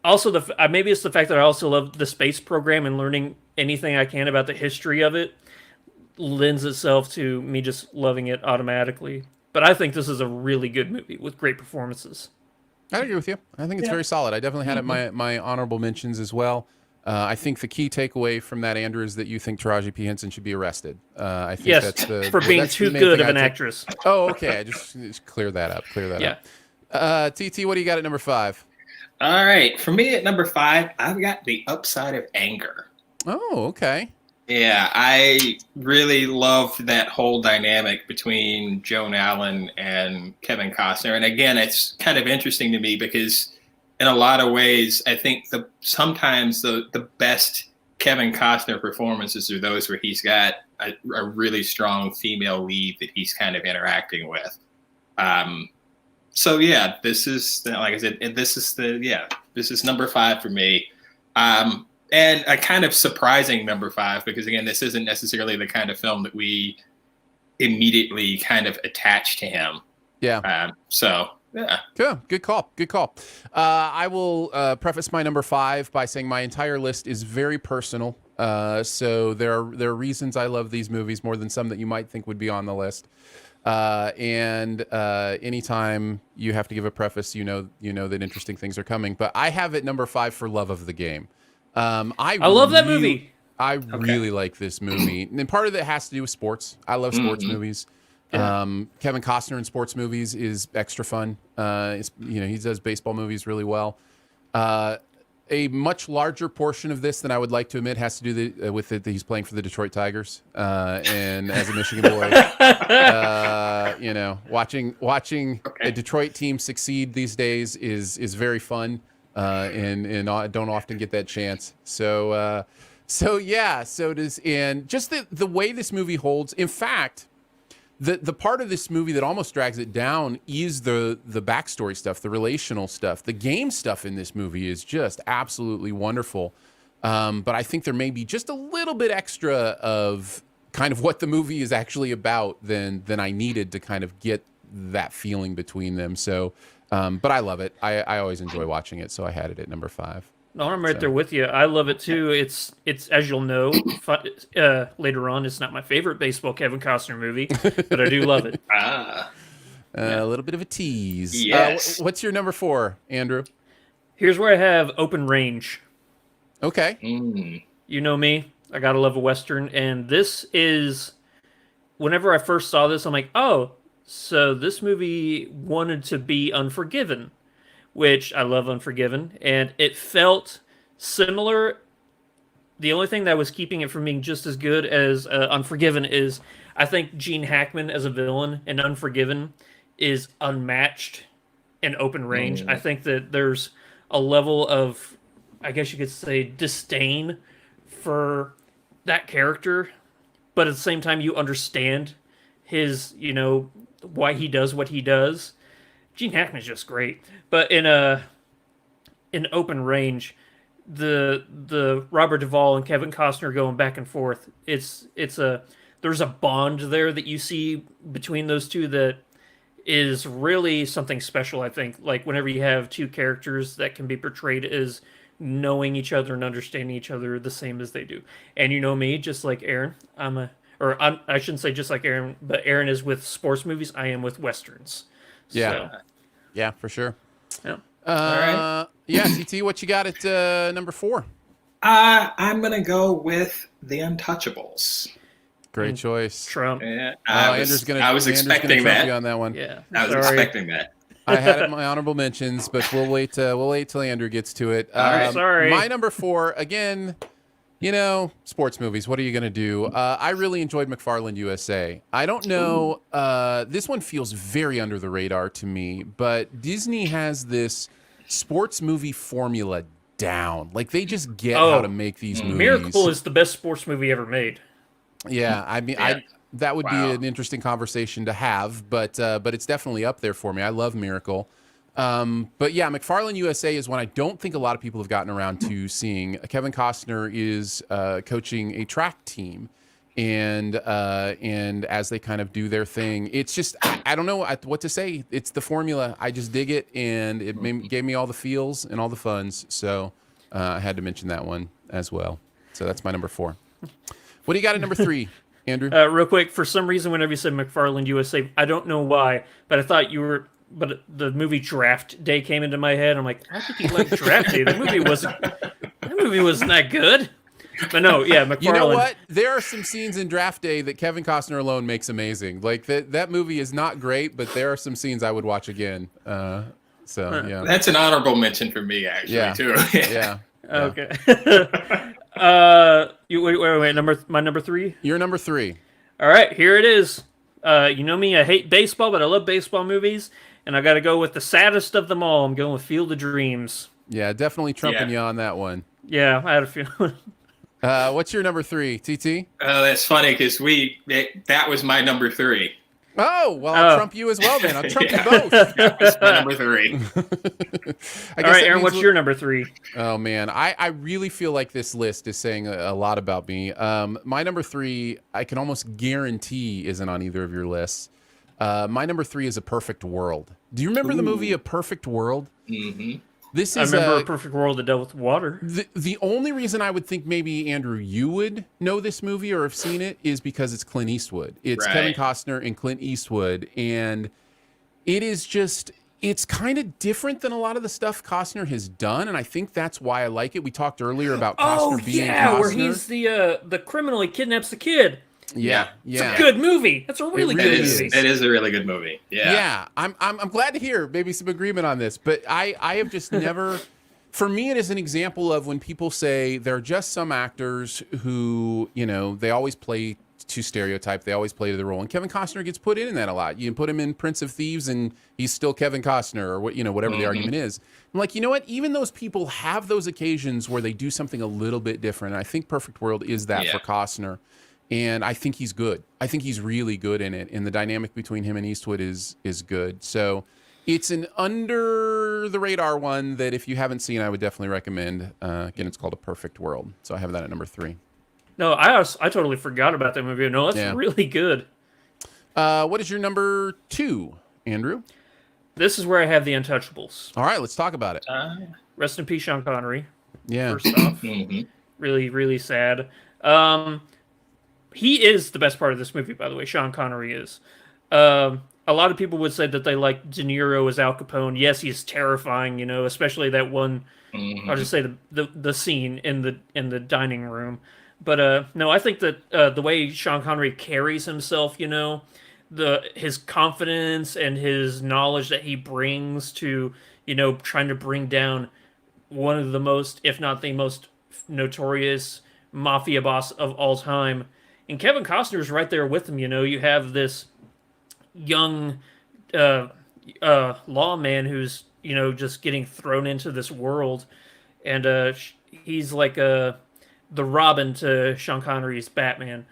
also maybe it's the fact that I also love the space program and learning anything I can about the history of it lends itself to me just loving it automatically. But I think this is a really good movie with great performances. I agree with you. I think it's very solid. I definitely had it in my honorable mentions as well. I think the key takeaway from that, Andrew, is that you think Taraji P Henson should be arrested. I think Yes, for being too good of an actress. Oh, okay. I just clear that up. TT, what do you got at number 5? All right. For me at number 5, I've got The Upside of Anger. Oh, okay. Yeah, I really loved that whole dynamic between Joan Allen and Kevin Costner. And again, it's kind of interesting to me because in a lot of ways, I think sometimes the best Kevin Costner performances are those where he's got a really strong female lead that he's kind of interacting with. So yeah, this is, like I said, this is number 5 for me. And a kind of surprising number 5, because again, this isn't necessarily the kind of film that we immediately kind of attach to him. Yeah. So yeah. Good call. I will preface my number 5 by saying my entire list is very personal. So there are reasons I love these movies more than some that you might think would be on the list. And anytime you have to give a preface, you know that interesting things are coming. But I have it number 5 for love of the game. I love that movie. I really like this movie, and part of it has to do with sports. I love sports movies. Yeah. Kevin Costner in sports movies is extra fun. He does baseball movies really well. A much larger portion of this than I would like to admit has to do with it that he's playing for the Detroit Tigers, and as a Michigan boy, watching a Detroit team succeed these days is very fun. And I don't often get that chance. So does, and just the way this movie holds. In fact, the part of this movie that almost drags it down is the backstory stuff, the relational stuff. The game stuff in this movie is just absolutely wonderful. But I think there may be just a little bit extra of kind of what the movie is actually about than I needed to kind of get that feeling between them. So. But I love it. I always enjoy watching it, so I had it at number 5. No, I'm right there with you. I love it too. It's as you'll know later on. It's not my favorite baseball Kevin Costner movie, but I do love it. A little bit of a tease. Yes. What's your number 4, Andrew? Here's where I have Open Range. Okay. You know me. I gotta love a Western, and this is. Whenever I first saw this, I'm like, oh. So this movie wanted to be Unforgiven, which I love Unforgiven, and it felt similar. The only thing that was keeping it from being just as good as Unforgiven is I think Gene Hackman as a villain in Unforgiven is unmatched in Open Range. I think that there's a level of, I guess you could say, disdain for that character, but at the same time you understand his, why he does what he does. Gene Hackman's just great. But in Open Range, the Robert Duvall and Kevin Costner going back and forth, there's a bond there that you see between those two that is really something special, I think. Like whenever you have two characters that can be portrayed as knowing each other and understanding each other the same as they do. And you know me, just like Aaron, I shouldn't say just like Aaron, but Aaron is with sports movies. I am with Westerns. Yeah. So, yeah, for sure. Yeah. All right. Yeah, TT, what you got at number 4? I'm going to go with The Untouchables. Great choice. Trump. Yeah, I was expecting that. on that one. Yeah. I was expecting that. I had it in my honorable mentions, but we'll wait till Andrew gets to it. All right. Sorry. My number 4, again, sports movies. What are you going to do? I really enjoyed McFarland USA. I don't know. This one feels very under the radar to me, but Disney has this sports movie formula down. Like, they just get how to make these movies. Miracle is the best sports movie ever made. Yeah, I mean, that would be an interesting conversation to have, but it's definitely up there for me. I love Miracle. But yeah, McFarland USA is one I don't think a lot of people have gotten around to seeing. Kevin Costner is coaching a track team, and as they kind of do their thing, it's just I don't know what to say. It's the formula. I just dig it, and it gave me all the feels and all the funs. So I had to mention that one as well. So that's my number 4. What do you got at number 3, Andrew? Real quick, for some reason, whenever you said McFarland USA, I don't know why, but I thought you were. But the movie Draft Day came into my head. I'm like, how did you like Draft Day? That movie wasn't that good. But no, yeah, McFarland. You know what? There are some scenes in Draft Day that Kevin Costner alone makes amazing. Like that movie is not great, but there are some scenes I would watch again. Yeah, that's an honorable mention for me, actually, too. Yeah. Okay. Wait. My number 3. You're number 3. All right, here it is. You know me, I hate baseball, but I love baseball movies, and I got to go with the saddest of them all. I'm going with Field of Dreams. Yeah, definitely trumping you on that one. Yeah, I had a feeling. What's your number 3, TT? Oh, that's funny because that was my number 3. Oh, well, I'll trump you as well then. I'll trump you both. That was my number 3. All right, Aaron, what's your number 3? Oh, man. I really feel like this list is saying a lot about me. My number 3, I can almost guarantee isn't on either of your lists. My number 3 is A Perfect World. Do you remember the movie A Perfect World? Mm-hmm. This is I remember A Perfect World that dealt with water. The only reason I would think maybe, Andrew, you would know this movie or have seen it is because it's Clint Eastwood. It's Kevin Costner and Clint Eastwood. And it is just, it's kind of different than a lot of the stuff Costner has done. And I think that's why I like it. We talked earlier about Costner being Costner. Where he's the criminal. He kidnaps the kid. Yeah. It's a good movie. That's a really good movie. It is a really good movie. Yeah. I'm glad to hear maybe some agreement on this, but I have just never. For me, it is an example of when people say there are just some actors who, they always play to stereotype. They always play to the role, and Kevin Costner gets put in that a lot. You can put him in Prince of Thieves, and he's still Kevin Costner, or whatever the argument is. I'm like, you know what? Even those people have those occasions where they do something a little bit different. And I think Perfect World is that for Costner. And I think he's good. I think he's really good in it. And the dynamic between him and Eastwood is good. So it's an under the radar one that if you haven't seen, I would definitely recommend. Again, it's called A Perfect World. So I have that at number 3. No, I totally forgot about that movie. No, that's really good. What is your number 2, Andrew? This is where I have The Untouchables. All right, let's talk about it. Rest in peace, Sean Connery. Yeah. First off, really, really sad. He is the best part of this movie, by the way. Sean Connery is. A lot of people would say that they like De Niro as Al Capone. Yes, he's terrifying, especially that one. I'll just say the scene in the dining room. But no, I think that the way Sean Connery carries himself, his confidence and his knowledge that he brings to, trying to bring down one of the most, if not the most notorious mafia boss of all time. And Kevin Costner's right there with him. You have this young lawman who's just getting thrown into this world, and he's like the Robin to Sean Connery's Batman.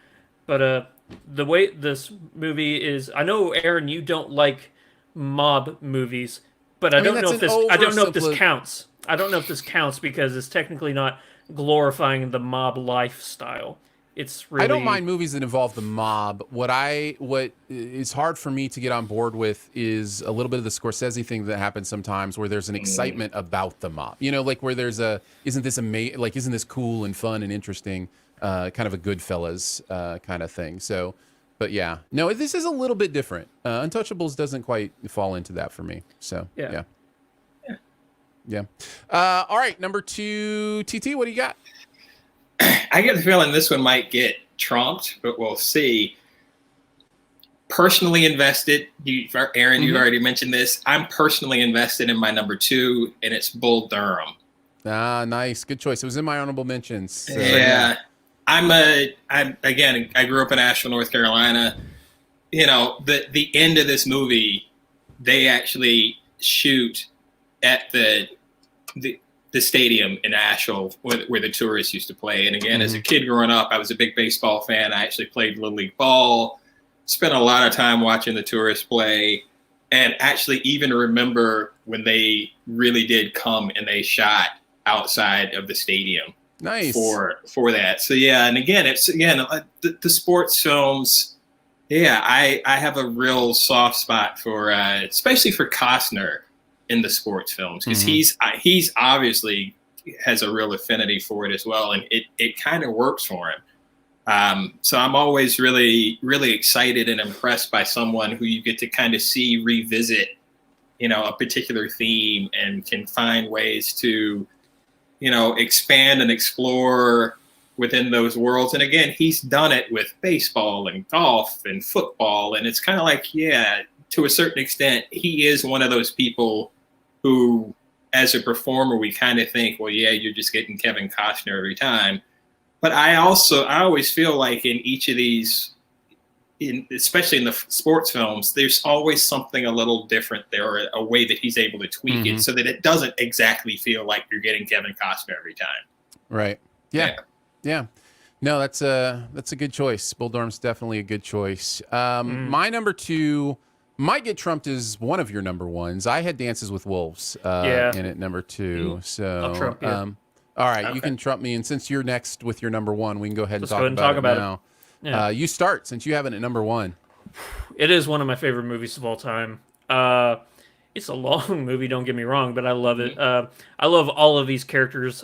But the way this movie is, I know, Aaron, you don't like mob movies, but I don't know if this counts. I don't know if this counts because it's technically not glorifying the mob lifestyle. It's really... I don't mind movies that involve the mob. What is hard for me to get on board with is a little bit of the Scorsese thing that happens sometimes, where there's an excitement about the mob. Like where there's isn't this cool and fun and interesting, kind of a Goodfellas kind of thing. So, but yeah, no, this is a little bit different. Untouchables doesn't quite fall into that for me. So yeah. All right, number 2, TT. What do you got? I get the feeling this one might get trumped, but we'll see. personally invested. Aaron, you Mhm. already mentioned this. I'm personally invested in my number 2, and it's Bull Durham. Ah, nice. Good choice. It was in my honorable mentions. So, Yeah. I grew up in Asheville, North Carolina. You know, the end of this movie, they actually shoot at the stadium in Asheville where the tourists used to play. And again, as a kid growing up, I was a big baseball fan. I actually played Little League ball, spent a lot of time watching the tourists play, and actually even remember when they really did come and they shot outside of the stadium. Nice. For that. So yeah, and again, the sports films. Yeah, I have a real soft spot for especially for Costner in the sports films, because he's obviously has a real affinity for it as well, and it kind of works for him. So I'm always really, really excited and impressed by someone who you get to kind of see revisit, a particular theme and can find ways to, expand and explore within those worlds. And again, he's done it with baseball and golf and football. And it's kind of like, yeah, to a certain extent, he is one of those people who, as a performer, we kind of think, well, yeah, you're just getting Kevin Costner every time. But I always feel like in each of these, especially in the sports films, there's always something a little different there, or a way that he's able to tweak it so that it doesn't exactly feel like you're getting Kevin Costner every time. Right. Yeah. No, that's a good choice. Bull Durham's definitely a good choice. My number 2 might get trumped as one of your number 1s. I had Dances with Wolves in at number 2. So I'll trump you. All right, you can trump me, and since you're next with your number 1, we can go ahead and Let's talk go ahead and talk about now. Yeah. You start, since you have it at number 1. It is one of my favorite movies of all time. It's a long movie, don't get me wrong, but I love it. I love all of these characters.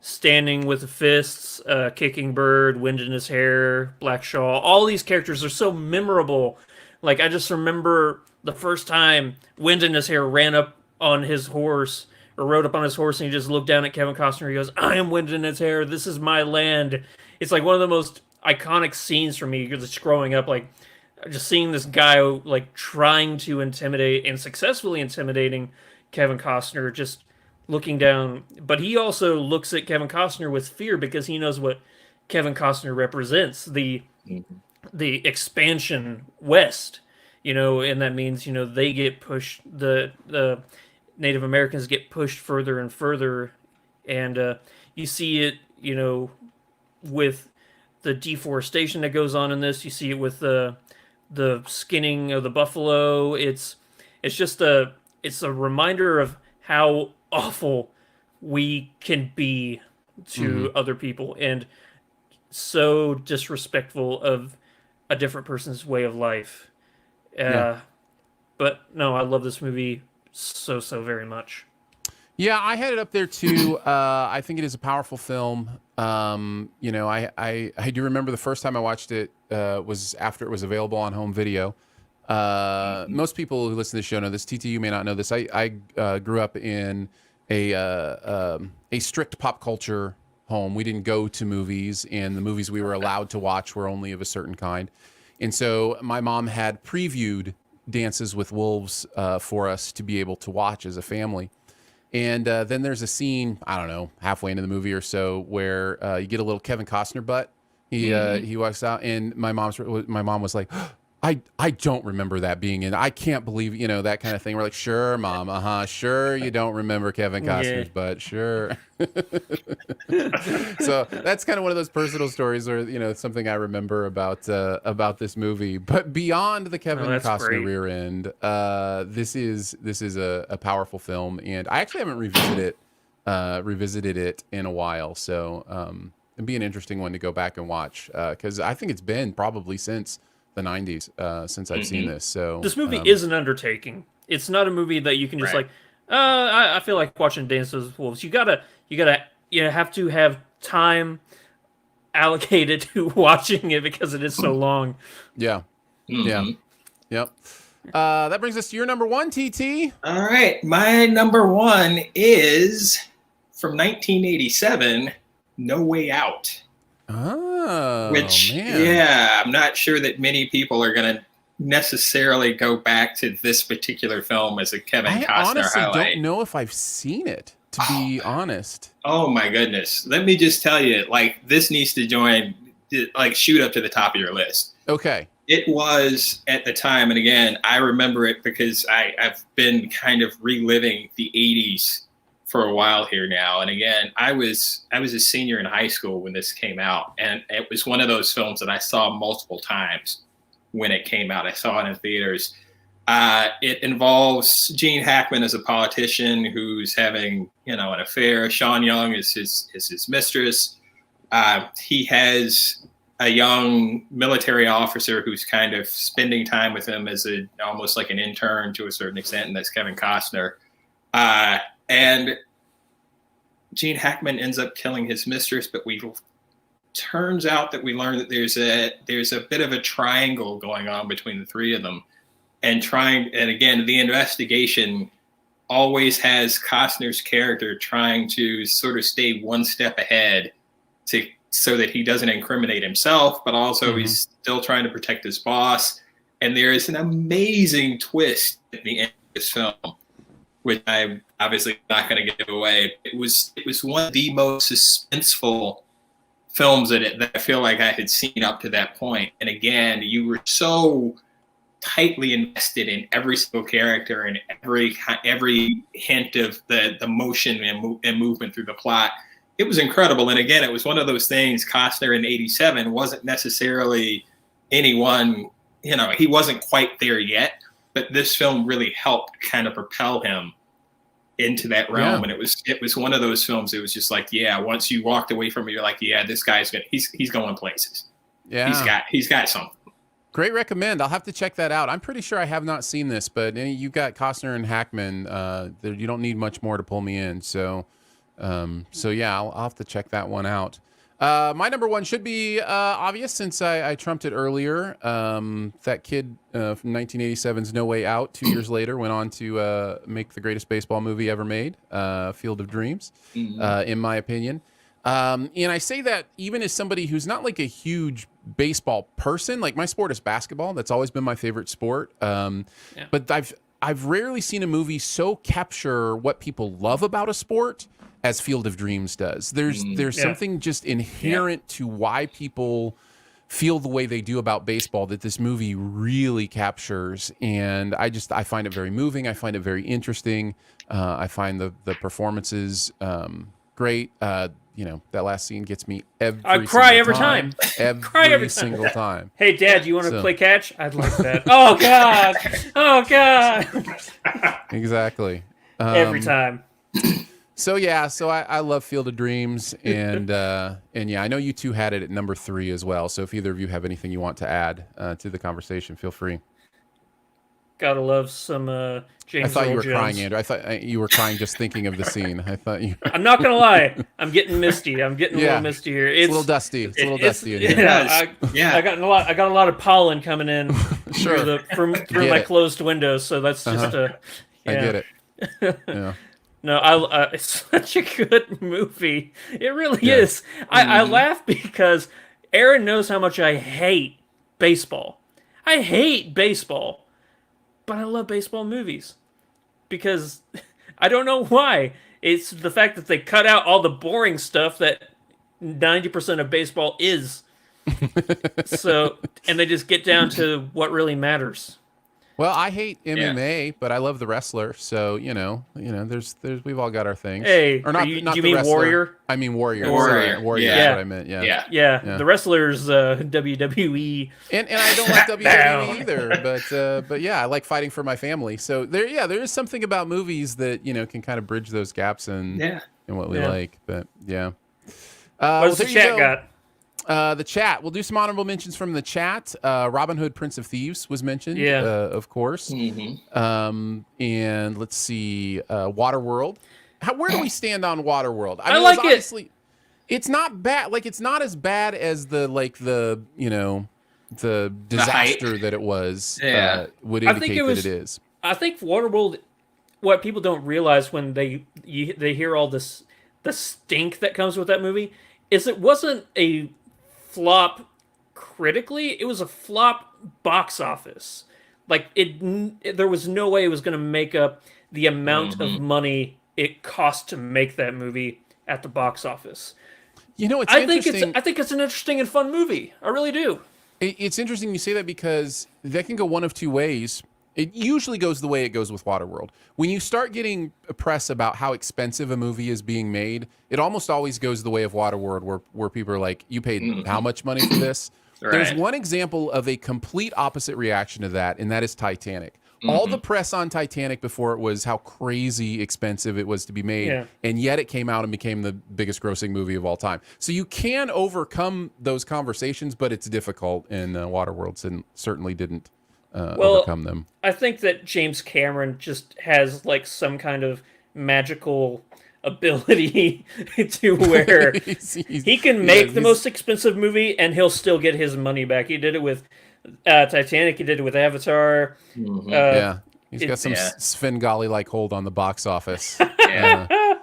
Standing with the fists, Kicking Bird, Wind in His Hair, Black Shaw. All these characters are so memorable. Like, I just remember the first time Wind in His Hair ran up on his horse, or rode up on his horse, and he just looked down at Kevin Costner. He goes, "I am Wind in His Hair. This is my land." It's like one of the most iconic scenes for me, because it's growing up, like, just seeing this guy, like, trying to intimidate and successfully intimidating Kevin Costner, just looking down. But he also looks at Kevin Costner with fear, because he knows what Kevin Costner represents, the expansion west, and that means, they get pushed, the Native Americans get pushed further and further. And you see it, with the deforestation that goes on in this. You see it with the skinning of the buffalo. It's just a reminder of how awful we can be to other people, and so disrespectful of a different person's way of life. But no, I love this movie so very much. Yeah, I had it up there too. I think it is a powerful film. I do remember the first time I watched it was after it was available on home video. Most people who listen to the show know this. TT, you may not know this. I grew up in a strict pop culture home. We didn't go to movies, and the movies we were allowed to watch were only of a certain kind. And so my mom had previewed Dances with Wolves for us to be able to watch as a family. And then there's a scene, I don't know, halfway into the movie or so, where you get a little Kevin Costner butt. He walks out, and my mom was like, I don't remember that being in. I can't believe, that kind of thing. We're like, sure, Mom, sure, you don't remember Kevin Costner's butt, sure. So that's kind of one of those personal stories, or something I remember about this movie. But beyond the Kevin Costner rear end, this is a powerful film, and I actually haven't revisited it in a while. So it'd be an interesting one to go back and watch, because I think it's been probably since the 90s since I've seen this. So this movie is an undertaking. It's not a movie that you can just I feel like watching Dances with Wolves. You have to have time allocated to watching it, because it is so long. Yeah. Yep. That brings us to your number 1, TT. All right, my number 1 is from 1987, No Way Out. Oh, which, man. yeah, I'm not sure that many people are going to necessarily go back to this particular film as a Kevin I Costner honestly highlight. don't know if I've seen it, to be honest. Oh my goodness. Let me just tell you, like, this needs to join, like, shoot up to the top of your list. Okay. It was at the time, and again, I remember it because I've been kind of reliving the 80s for a while here now. And again, I was a senior in high school when this came out, and it was one of those films that I saw multiple times when it came out. I saw it in theaters. It involves Gene Hackman as a politician who's having, an affair. Sean Young is his mistress. He has a young military officer who's kind of spending time with him as almost like an intern to a certain extent, and that's Kevin Costner. And Gene Hackman ends up killing his mistress, but turns out that we learn that there's a bit of a triangle going on between the three of them, and again, the investigation always has Costner's character trying to sort of stay one step ahead so that he doesn't incriminate himself, but also he's still trying to protect his boss. And there is an amazing twist at the end of this film, which I'm obviously not going to give away. It was one of the most suspenseful films that I feel like I had seen up to that point. And again, you were so tightly invested in every single character and every hint of the motion and movement through the plot. It was incredible. And again, it was one of those things. Costner in 87 wasn't necessarily anyone, he wasn't quite there yet, but this film really helped kind of propel him into that realm. Yeah. And it was one of those films. It was just like, yeah, once you walked away from it, you're like, yeah, this guy's he's going places. Yeah. He's got something. Great recommend. I'll have to check that out. I'm pretty sure I have not seen this, but you've got Costner and Hackman. You don't need much more to pull me in. So yeah, I'll have to check that one out. My number one should be obvious since I trumped it earlier. That kid from 1987's No Way Out, 2 years later, went on to make the greatest baseball movie ever made, Field of Dreams, in my opinion. And I say that even as somebody who's not like a huge baseball person. Like, my sport is basketball. That's always been my favorite sport. But I've rarely seen a movie so capture what people love about a sport as Field of Dreams does. There's something just inherent to why people feel the way they do about baseball that this movie really captures. And I find it very moving. I find it very interesting. I find the performances great. That last scene gets me I cry every time. Every single time. Hey, Dad, do you want to play catch? I'd like that. Oh, God. Oh, God. Exactly. Every time. So I love Field of Dreams, and yeah, I know you two had it at number 3 as well. So if either of you have anything you want to add to the conversation, feel free. Gotta love some James. I thought you were Jones. crying, Andrew. I thought you were crying just thinking of the scene. I thought you. I'm not gonna lie. I'm getting misty. I'm getting a little misty here. It's a little dusty. It's a little dusty in here. I got a lot of pollen coming in through my closed windows. So that's just I get it. Yeah. No, it's such a good movie. It really is. I laugh because Aaron knows how much I hate baseball. I hate baseball. But I love baseball movies because I don't know why. It's the fact that they cut out all the boring stuff that 90% of baseball is. And they just get down to what really matters. Well, I hate MMA, but I love the wrestler. So there's we've all got our things. Hey, or not, do not you the mean wrestler. Warrior? I mean Warrior. Warrior. Sorry, Warrior. Yeah. That's what I meant. Yeah. The wrestlers WWE. And I don't like WWE either, but yeah, I like fighting for my family. So there is something about movies that can kind of bridge those gaps and what we like. But yeah. What's the chat got? The chat. We'll do some honorable mentions from the chat. Robin Hood, Prince of Thieves was mentioned, of course. And let's see, Waterworld. Where do we stand on Waterworld? I like it. It's not bad. Like, it's not as bad as the disaster that it was would indicate that it is. I think Waterworld, what people don't realize when they hear all the stink that comes with that movie, is it wasn't a flop critically, it was a flop box office. Like there was no way it was going to make up the amount of money it cost to make that movie at the box office. You know, I think it's an interesting and fun movie. I really do. It's interesting you say that because that can go one of two ways. It usually goes the way it goes with Waterworld. When you start getting press about how expensive a movie is being made, it almost always goes the way of Waterworld, where people are like, you paid how much money for this? Right. There's one example of a complete opposite reaction to that, and that is Titanic. All the press on Titanic before it was how crazy expensive it was to be made, and yet it came out and became the biggest grossing movie of all time. So you can overcome those conversations, but it's difficult, and Waterworld certainly didn't overcome them. I think that James Cameron just has like some kind of magical ability to where he can make the most expensive movie and he'll still get his money back. He did it with Titanic. He did it with Avatar. He's got some Svengali-like hold on the box office. Other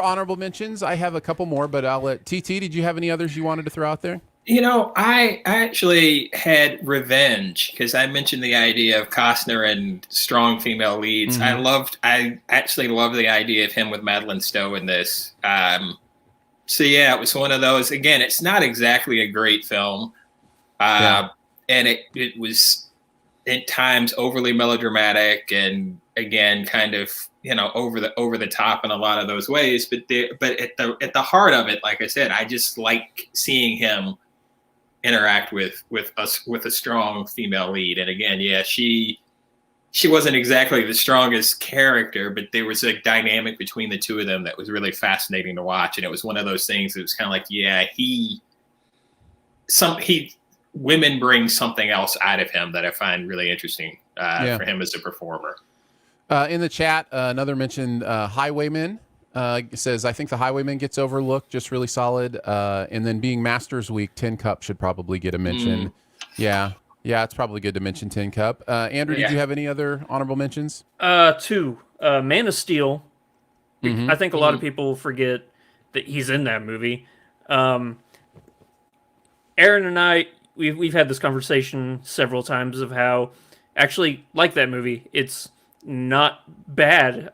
honorable mentions. I have a couple more, but I'll let TT. Did you have any others you wanted to throw out there? You know, I actually had Revenge because I mentioned the idea of Costner and strong female leads. I actually loved the idea of him with Madeline Stowe in this. It was one of those. Again, it's not exactly a great film, and it was at times overly melodramatic and again kind of over the top in a lot of those ways. But at the heart of it, like I said, I just like seeing him interact with a strong female lead. And again, she wasn't exactly the strongest character, but there was a dynamic between the two of them that was really fascinating to watch. And it was one of those things that was kind of like, women bring something else out of him that I find really interesting for him as a performer. In the chat, another mentioned Highwaymen. Says, I think The Highwayman gets overlooked, just really solid. And then being Masters Week, Tin Cup should probably get a mention. Yeah, it's probably good to mention Tin Cup. Andrew, did you have any other honorable mentions? Two. Man of Steel. I think a lot of people forget that he's in that movie. Aaron and I, we've had this conversation several times of how actually like that movie. It's not bad.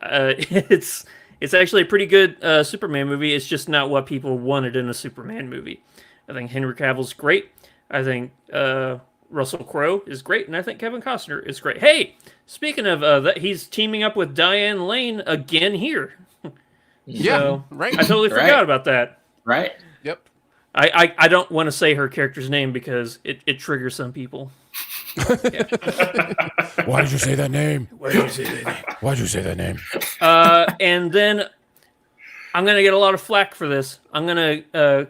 It's actually a pretty good Superman movie. It's just not what people wanted in a Superman movie. I think Henry Cavill's great. I think Russell Crowe is great. And I think Kevin Costner is great. Hey, speaking of that, he's teaming up with Diane Lane again here. Right. I totally forgot about that. Right. Yep. I don't want to say her character's name because it triggers some people. Why did you say that name? Why'd you say that name? And then I'm going to get a lot of flack for this. I'm going to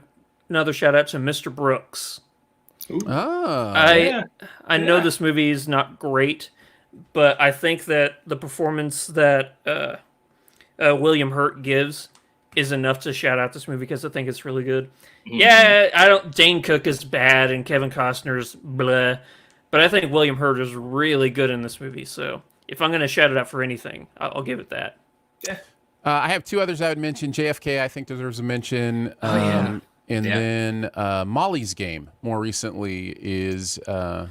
another shout out to Mr. Brooks. I know this movie is not great, but I think that the performance that William Hurt gives is enough to shout out this movie because I think it's really good. Dane Cook is bad and Kevin Costner's blah. But I think William Hurt is really good in this movie. So if I'm going to shout it out for anything, I'll give it that. Yeah. I have two others I would mention. JFK, I think deserves a mention. Then Molly's Game, more recently, is I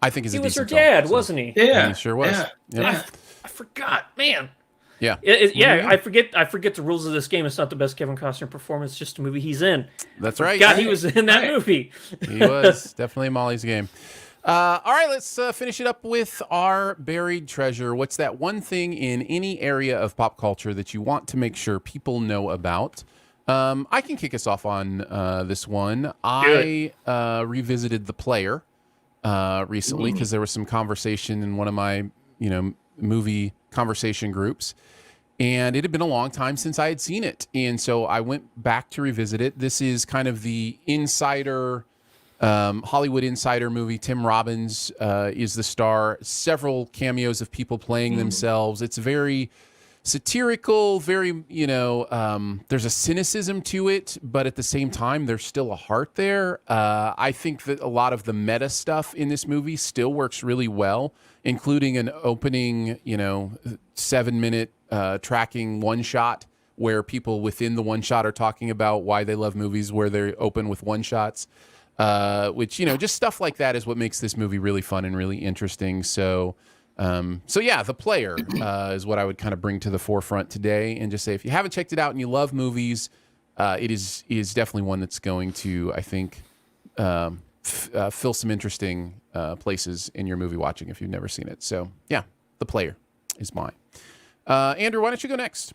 think is a decent film. He was her dad, wasn't he? Yeah, he sure was. Yeah. Yep. I forgot, man. Yeah. I forget the rules of this game. It's not the best Kevin Costner performance, just a movie he's in. That's right. God, he was in that movie. He was definitely Molly's Game. All right, let's finish it up with our buried treasure. What's that one thing in any area of pop culture that you want to make sure people know about? I can kick us off on this one. I revisited The Player recently because there was some conversation in one of my, movie conversation groups, and it had been a long time since I had seen it, and so I went back to revisit it. This is kind of the insider. Hollywood Insider movie. Tim Robbins is the star. Several cameos of people playing themselves. It's very satirical, very, there's a cynicism to it, but at the same time, there's still a heart there. I think that a lot of the meta stuff in this movie still works really well, including an opening, 7-minute tracking one shot where people within the one shot are talking about why they love movies where they open with one shots. Which, just stuff like that is what makes this movie really fun and really interesting. So yeah, The Player is what I would kind of bring to the forefront today, and just say, if you haven't checked it out and you love movies, it is definitely one that's going to, I think, fill some interesting places in your movie watching if you've never seen it. So yeah, The Player is mine. Andrew, why don't you go next?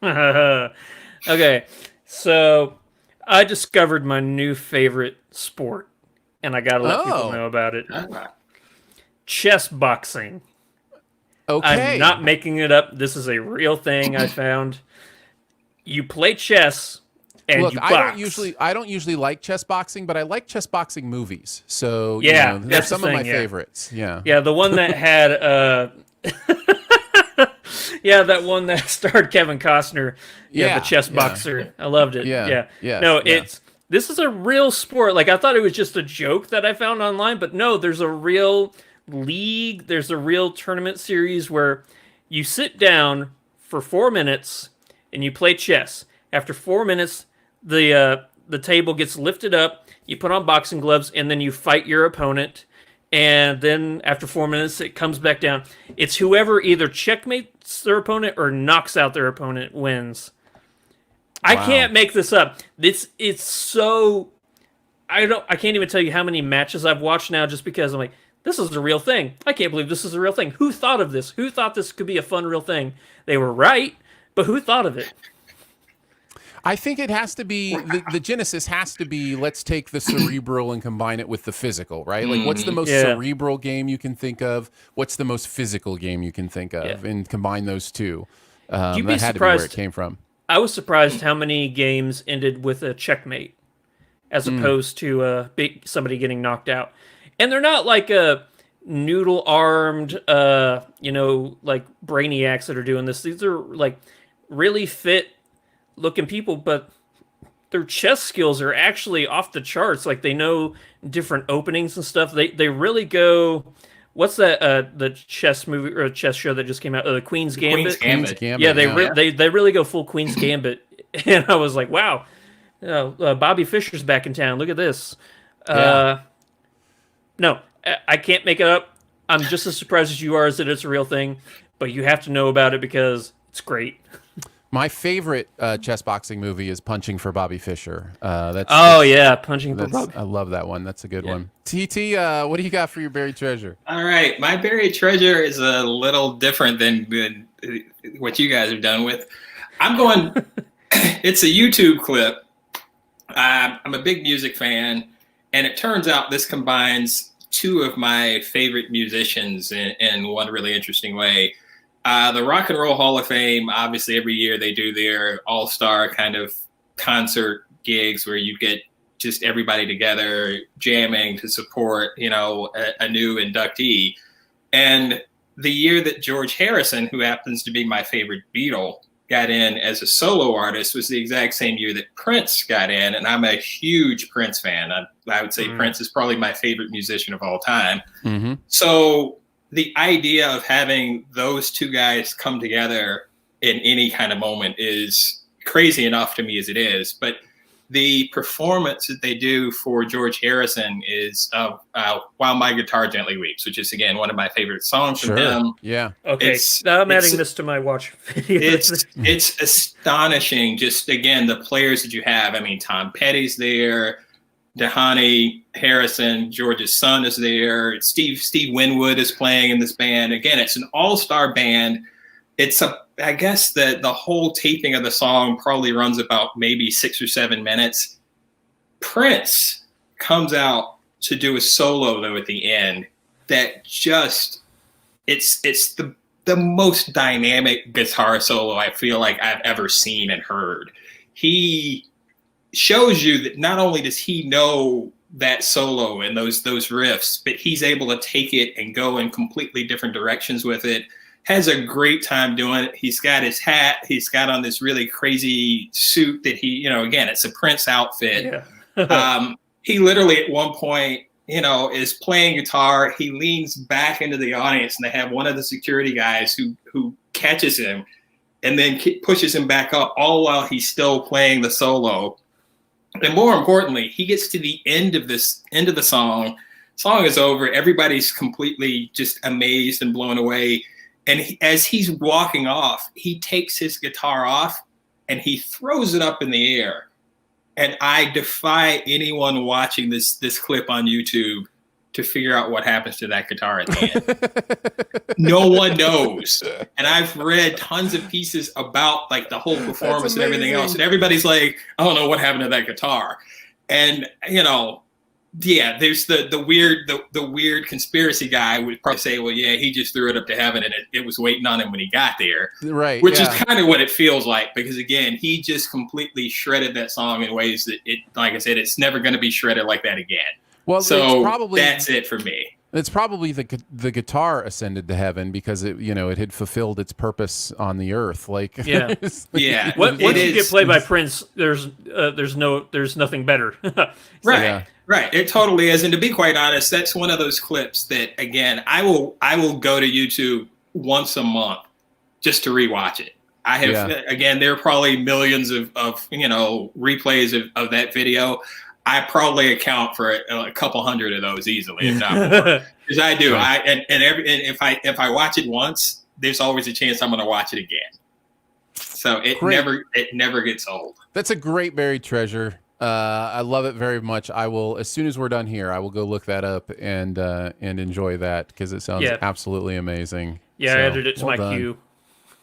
Okay, so I discovered my new favorite sport, and I gotta let people know about it. Chess boxing. Okay. I'm not making it up. This is a real thing I found. You play chess and Look, you box. I don't usually like chess boxing, but I like chess boxing movies. So yeah, they're some of my favorites. Yeah. Yeah, the one that had yeah, that one that starred Kevin Costner. Yeah, the chess boxer. I loved it. Yeah. No, this is a real sport. Like, I thought it was just a joke that I found online, but no, there's a real league. There's a real tournament series where you sit down for 4 minutes and you play chess. After 4 minutes, the table gets lifted up. You put on boxing gloves and then you fight your opponent. And then after 4 minutes, it comes back down. It's whoever either checkmates their opponent or knocks out their opponent wins. I can't make this up. It's so I can't even tell you how many matches I've watched now just because I'm like, this is a real thing. I can't believe this is a real thing. Who thought of this? Who thought this could be a fun real thing? They were right, but who thought of it? I think it has to be the genesis has to be, let's take the cerebral and combine it with the physical, right? Like, what's the most cerebral game you can think of? What's the most physical game you can think of? And combine those two. You'd be that had surprised. To be where it came from. I was surprised how many games ended with a checkmate as opposed to somebody getting knocked out. And they're not like a noodle-armed, like brainiacs that are doing this. These are like really fit-looking people, but their chess skills are actually off the charts. Like, they know different openings and stuff. They really go. What's that? The chess movie or chess show that just came out? The Queen's Gambit. Queen's Gambit. Yeah, they really go full Queen's Gambit, and I was like, wow, Bobby Fischer's back in town. Look at this. No, I can't make it up. I'm just as surprised as you are that it's a real thing, but you have to know about it because it's great. My favorite chess boxing movie is Punching for Bobby Fischer. Punching for Bobby. I love that one. That's a good one. TT, what do you got for your buried treasure? All right, my buried treasure is a little different than what you guys have done with. I'm going. It's a YouTube clip. I'm a big music fan, and it turns out this combines two of my favorite musicians in one really interesting way. The Rock and Roll Hall of Fame, obviously every year they do their all-star kind of concert gigs where you get just everybody together jamming to support, a new inductee. And the year that George Harrison, who happens to be my favorite Beatle, got in as a solo artist was the exact same year that Prince got in. And I'm a huge Prince fan. I would say Prince is probably my favorite musician of all time. Mm-hmm. So the idea of having those two guys come together in any kind of moment is crazy enough to me as it is. But the performance that they do for George Harrison is While My Guitar Gently Weeps, which is, again, one of my favorite songs from him. Yeah. Okay, now I'm adding this to my watch video. It's astonishing, just, again, the players that you have. I mean, Tom Petty's there. Dhani Harrison, George's son, is there. Steve Winwood is playing in this band. Again, it's an all-star band. I guess the whole taping of the song probably runs about maybe 6 or 7 minutes. Prince comes out to do a solo though at the end that just it's the most dynamic guitar solo I feel like I've ever seen and heard. He shows you that not only does he know that solo and those riffs, but he's able to take it and go in completely different directions with it. Has a great time doing it. He's got his hat. He's got on this really crazy suit that he, again, it's a Prince outfit. Yeah. He literally at one point, is playing guitar. He leans back into the audience and they have one of the security guys who catches him and then pushes him back up, all while he's still playing the solo. And more importantly, he gets to the end of the song. Song is over. Everybody's completely just amazed and blown away. And as he's walking off, he takes his guitar off and he throws it up in the air. And I defy anyone watching this clip on YouTube to figure out what happens to that guitar at the end. No one knows. And I've read tons of pieces about like the whole performance and everything else. And everybody's like, I don't know what happened to that guitar. And, you know, yeah, there's the weird conspiracy guy would probably say, well, yeah, he just threw it up to heaven and it was waiting on him when he got there. Right. Which is kind of what it feels like, because again, he just completely shredded that song in ways that like I said, it's never going to be shredded like that again. Well, so that's it for me. It's probably the guitar ascended to heaven because it had fulfilled its purpose on the earth. Like yeah. Once you get played by Prince, there's nothing better. Right. Yeah. Right. It totally is. And to be quite honest, that's one of those clips that, again, I will go to YouTube once a month just to rewatch it. I have, again, there are probably millions of replays of that video. I probably account for a couple hundred of those easily, if not more. Because I do. And if I watch it once, there's always a chance I'm going to watch it again. So it never gets old. That's a great buried treasure. I love it very much. I will, as soon as we're done here, I will go look that up and enjoy that because it sounds absolutely amazing. Yeah, so, I added it to my queue.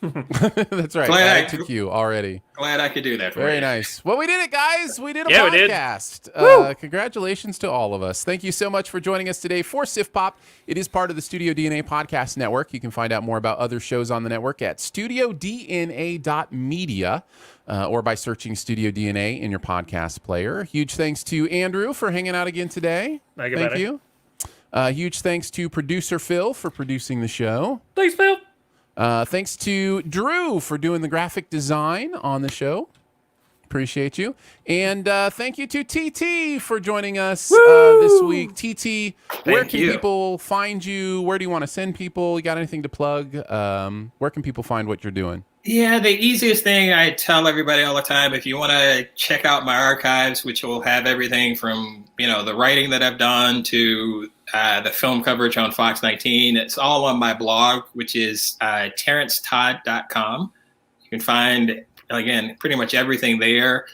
That's right. I took you already. Glad I could do that for Very you. nice. Well, we did it, guys. We did a podcast. Congratulations to all of us. Thank you so much for joining us today for Sif Pop. It is part of the Studio DNA Podcast Network. You can find out more about other shows on the network at studiodna.media or by searching Studio DNA in your podcast player. Huge thanks to Andrew for hanging out again today. Thank you. Huge thanks to producer Phil for producing the show. Thanks, Phil. Thanks to Drew for doing the graphic design on the show. Appreciate you. And thank you to TT for joining us this week. TT, where can people find you? Where do you want to send people? You got anything to plug? Where can people find what you're doing? Yeah, the easiest thing I tell everybody all the time, if you want to check out my archives, which will have everything from, the writing that I've done to the film coverage on Fox 19, it's all on my blog, which is terrencetodd.com. You can find, again, pretty much everything there.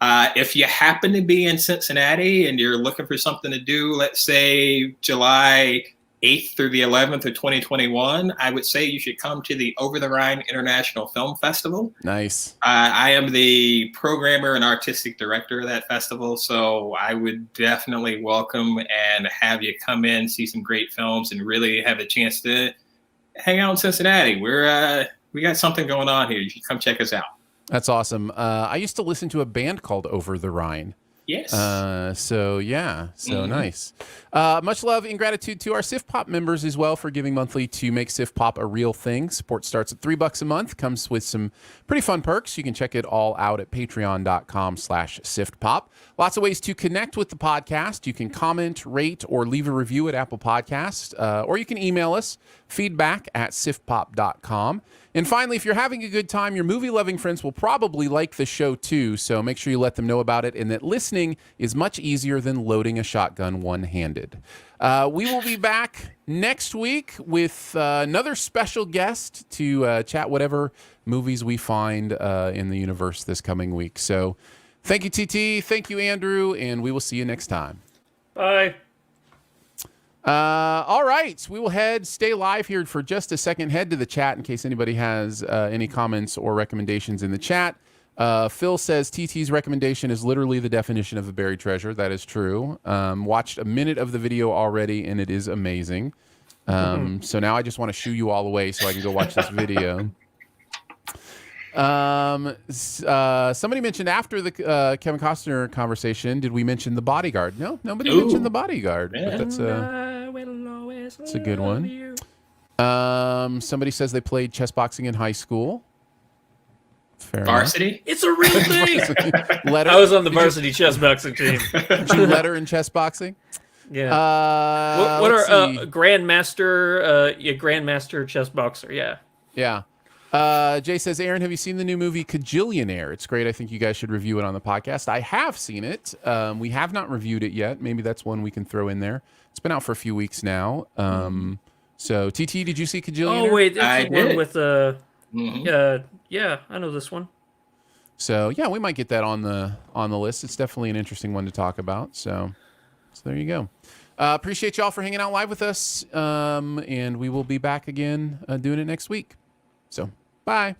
If you happen to be in Cincinnati and you're looking for something to do, let's say July 8th through the 11th of 2021, I would say you should come to the Over the Rhine International Film Festival. Nice. I am the programmer and artistic director of that festival, so I would definitely welcome and have you come in, see some great films, and really have a chance to hang out in Cincinnati. We got something going on here. You should come check us out. That's awesome. I used to listen to a band called Over the Rhine. Yes. Nice. Much love and gratitude to our Sif Pop members as well for giving monthly to make Sif Pop a real thing. Support starts at $3 a month. Comes with some pretty fun perks. You can check it all out at patreon.com/siftpop. Lots of ways to connect with the podcast. You can comment, rate, or leave a review at Apple Podcasts, or you can email us, feedback@siftpop.com. And finally, if you're having a good time, your movie-loving friends will probably like the show too, so make sure you let them know about it and that listening is much easier than loading a shotgun one-handed. We will be back next week with another special guest to chat whatever movies we find in the universe this coming week. So thank you, TT. Thank you, Andrew, and we will see you next time. Bye. All right, we will stay live here for just a second. Head to the chat in case anybody has any comments or recommendations in the chat. Phil says TT's recommendation is literally the definition of a buried treasure. That is true. Watched a minute of the video already, and it is amazing. So now I just want to shoo you all away so I can go watch this video. Somebody mentioned after the Kevin Costner conversation, did we mention The Bodyguard? No, nobody mentioned The Bodyguard. But that's a good one. Somebody says they played chess boxing in high school. Fair Varsity? Enough. It's a real thing. I was on the varsity chess boxing team. Did you letter in chess boxing? Yeah. What are grandmaster chess boxer? Yeah. Yeah. Jay says, Aaron, have you seen the new movie Kajillionaire? It's great. I think you guys should review it on the podcast. I have seen it. We have not reviewed it yet. Maybe that's one we can throw in there. It's been out for a few weeks now. So, TT, did you see Kajillionaire? Oh, wait. That's the one did. with, yeah, I know this one. So, yeah, we might get that on the list. It's definitely an interesting one to talk about. So there you go. Appreciate y'all for hanging out live with us. And we will be back again doing it next week. So, bye.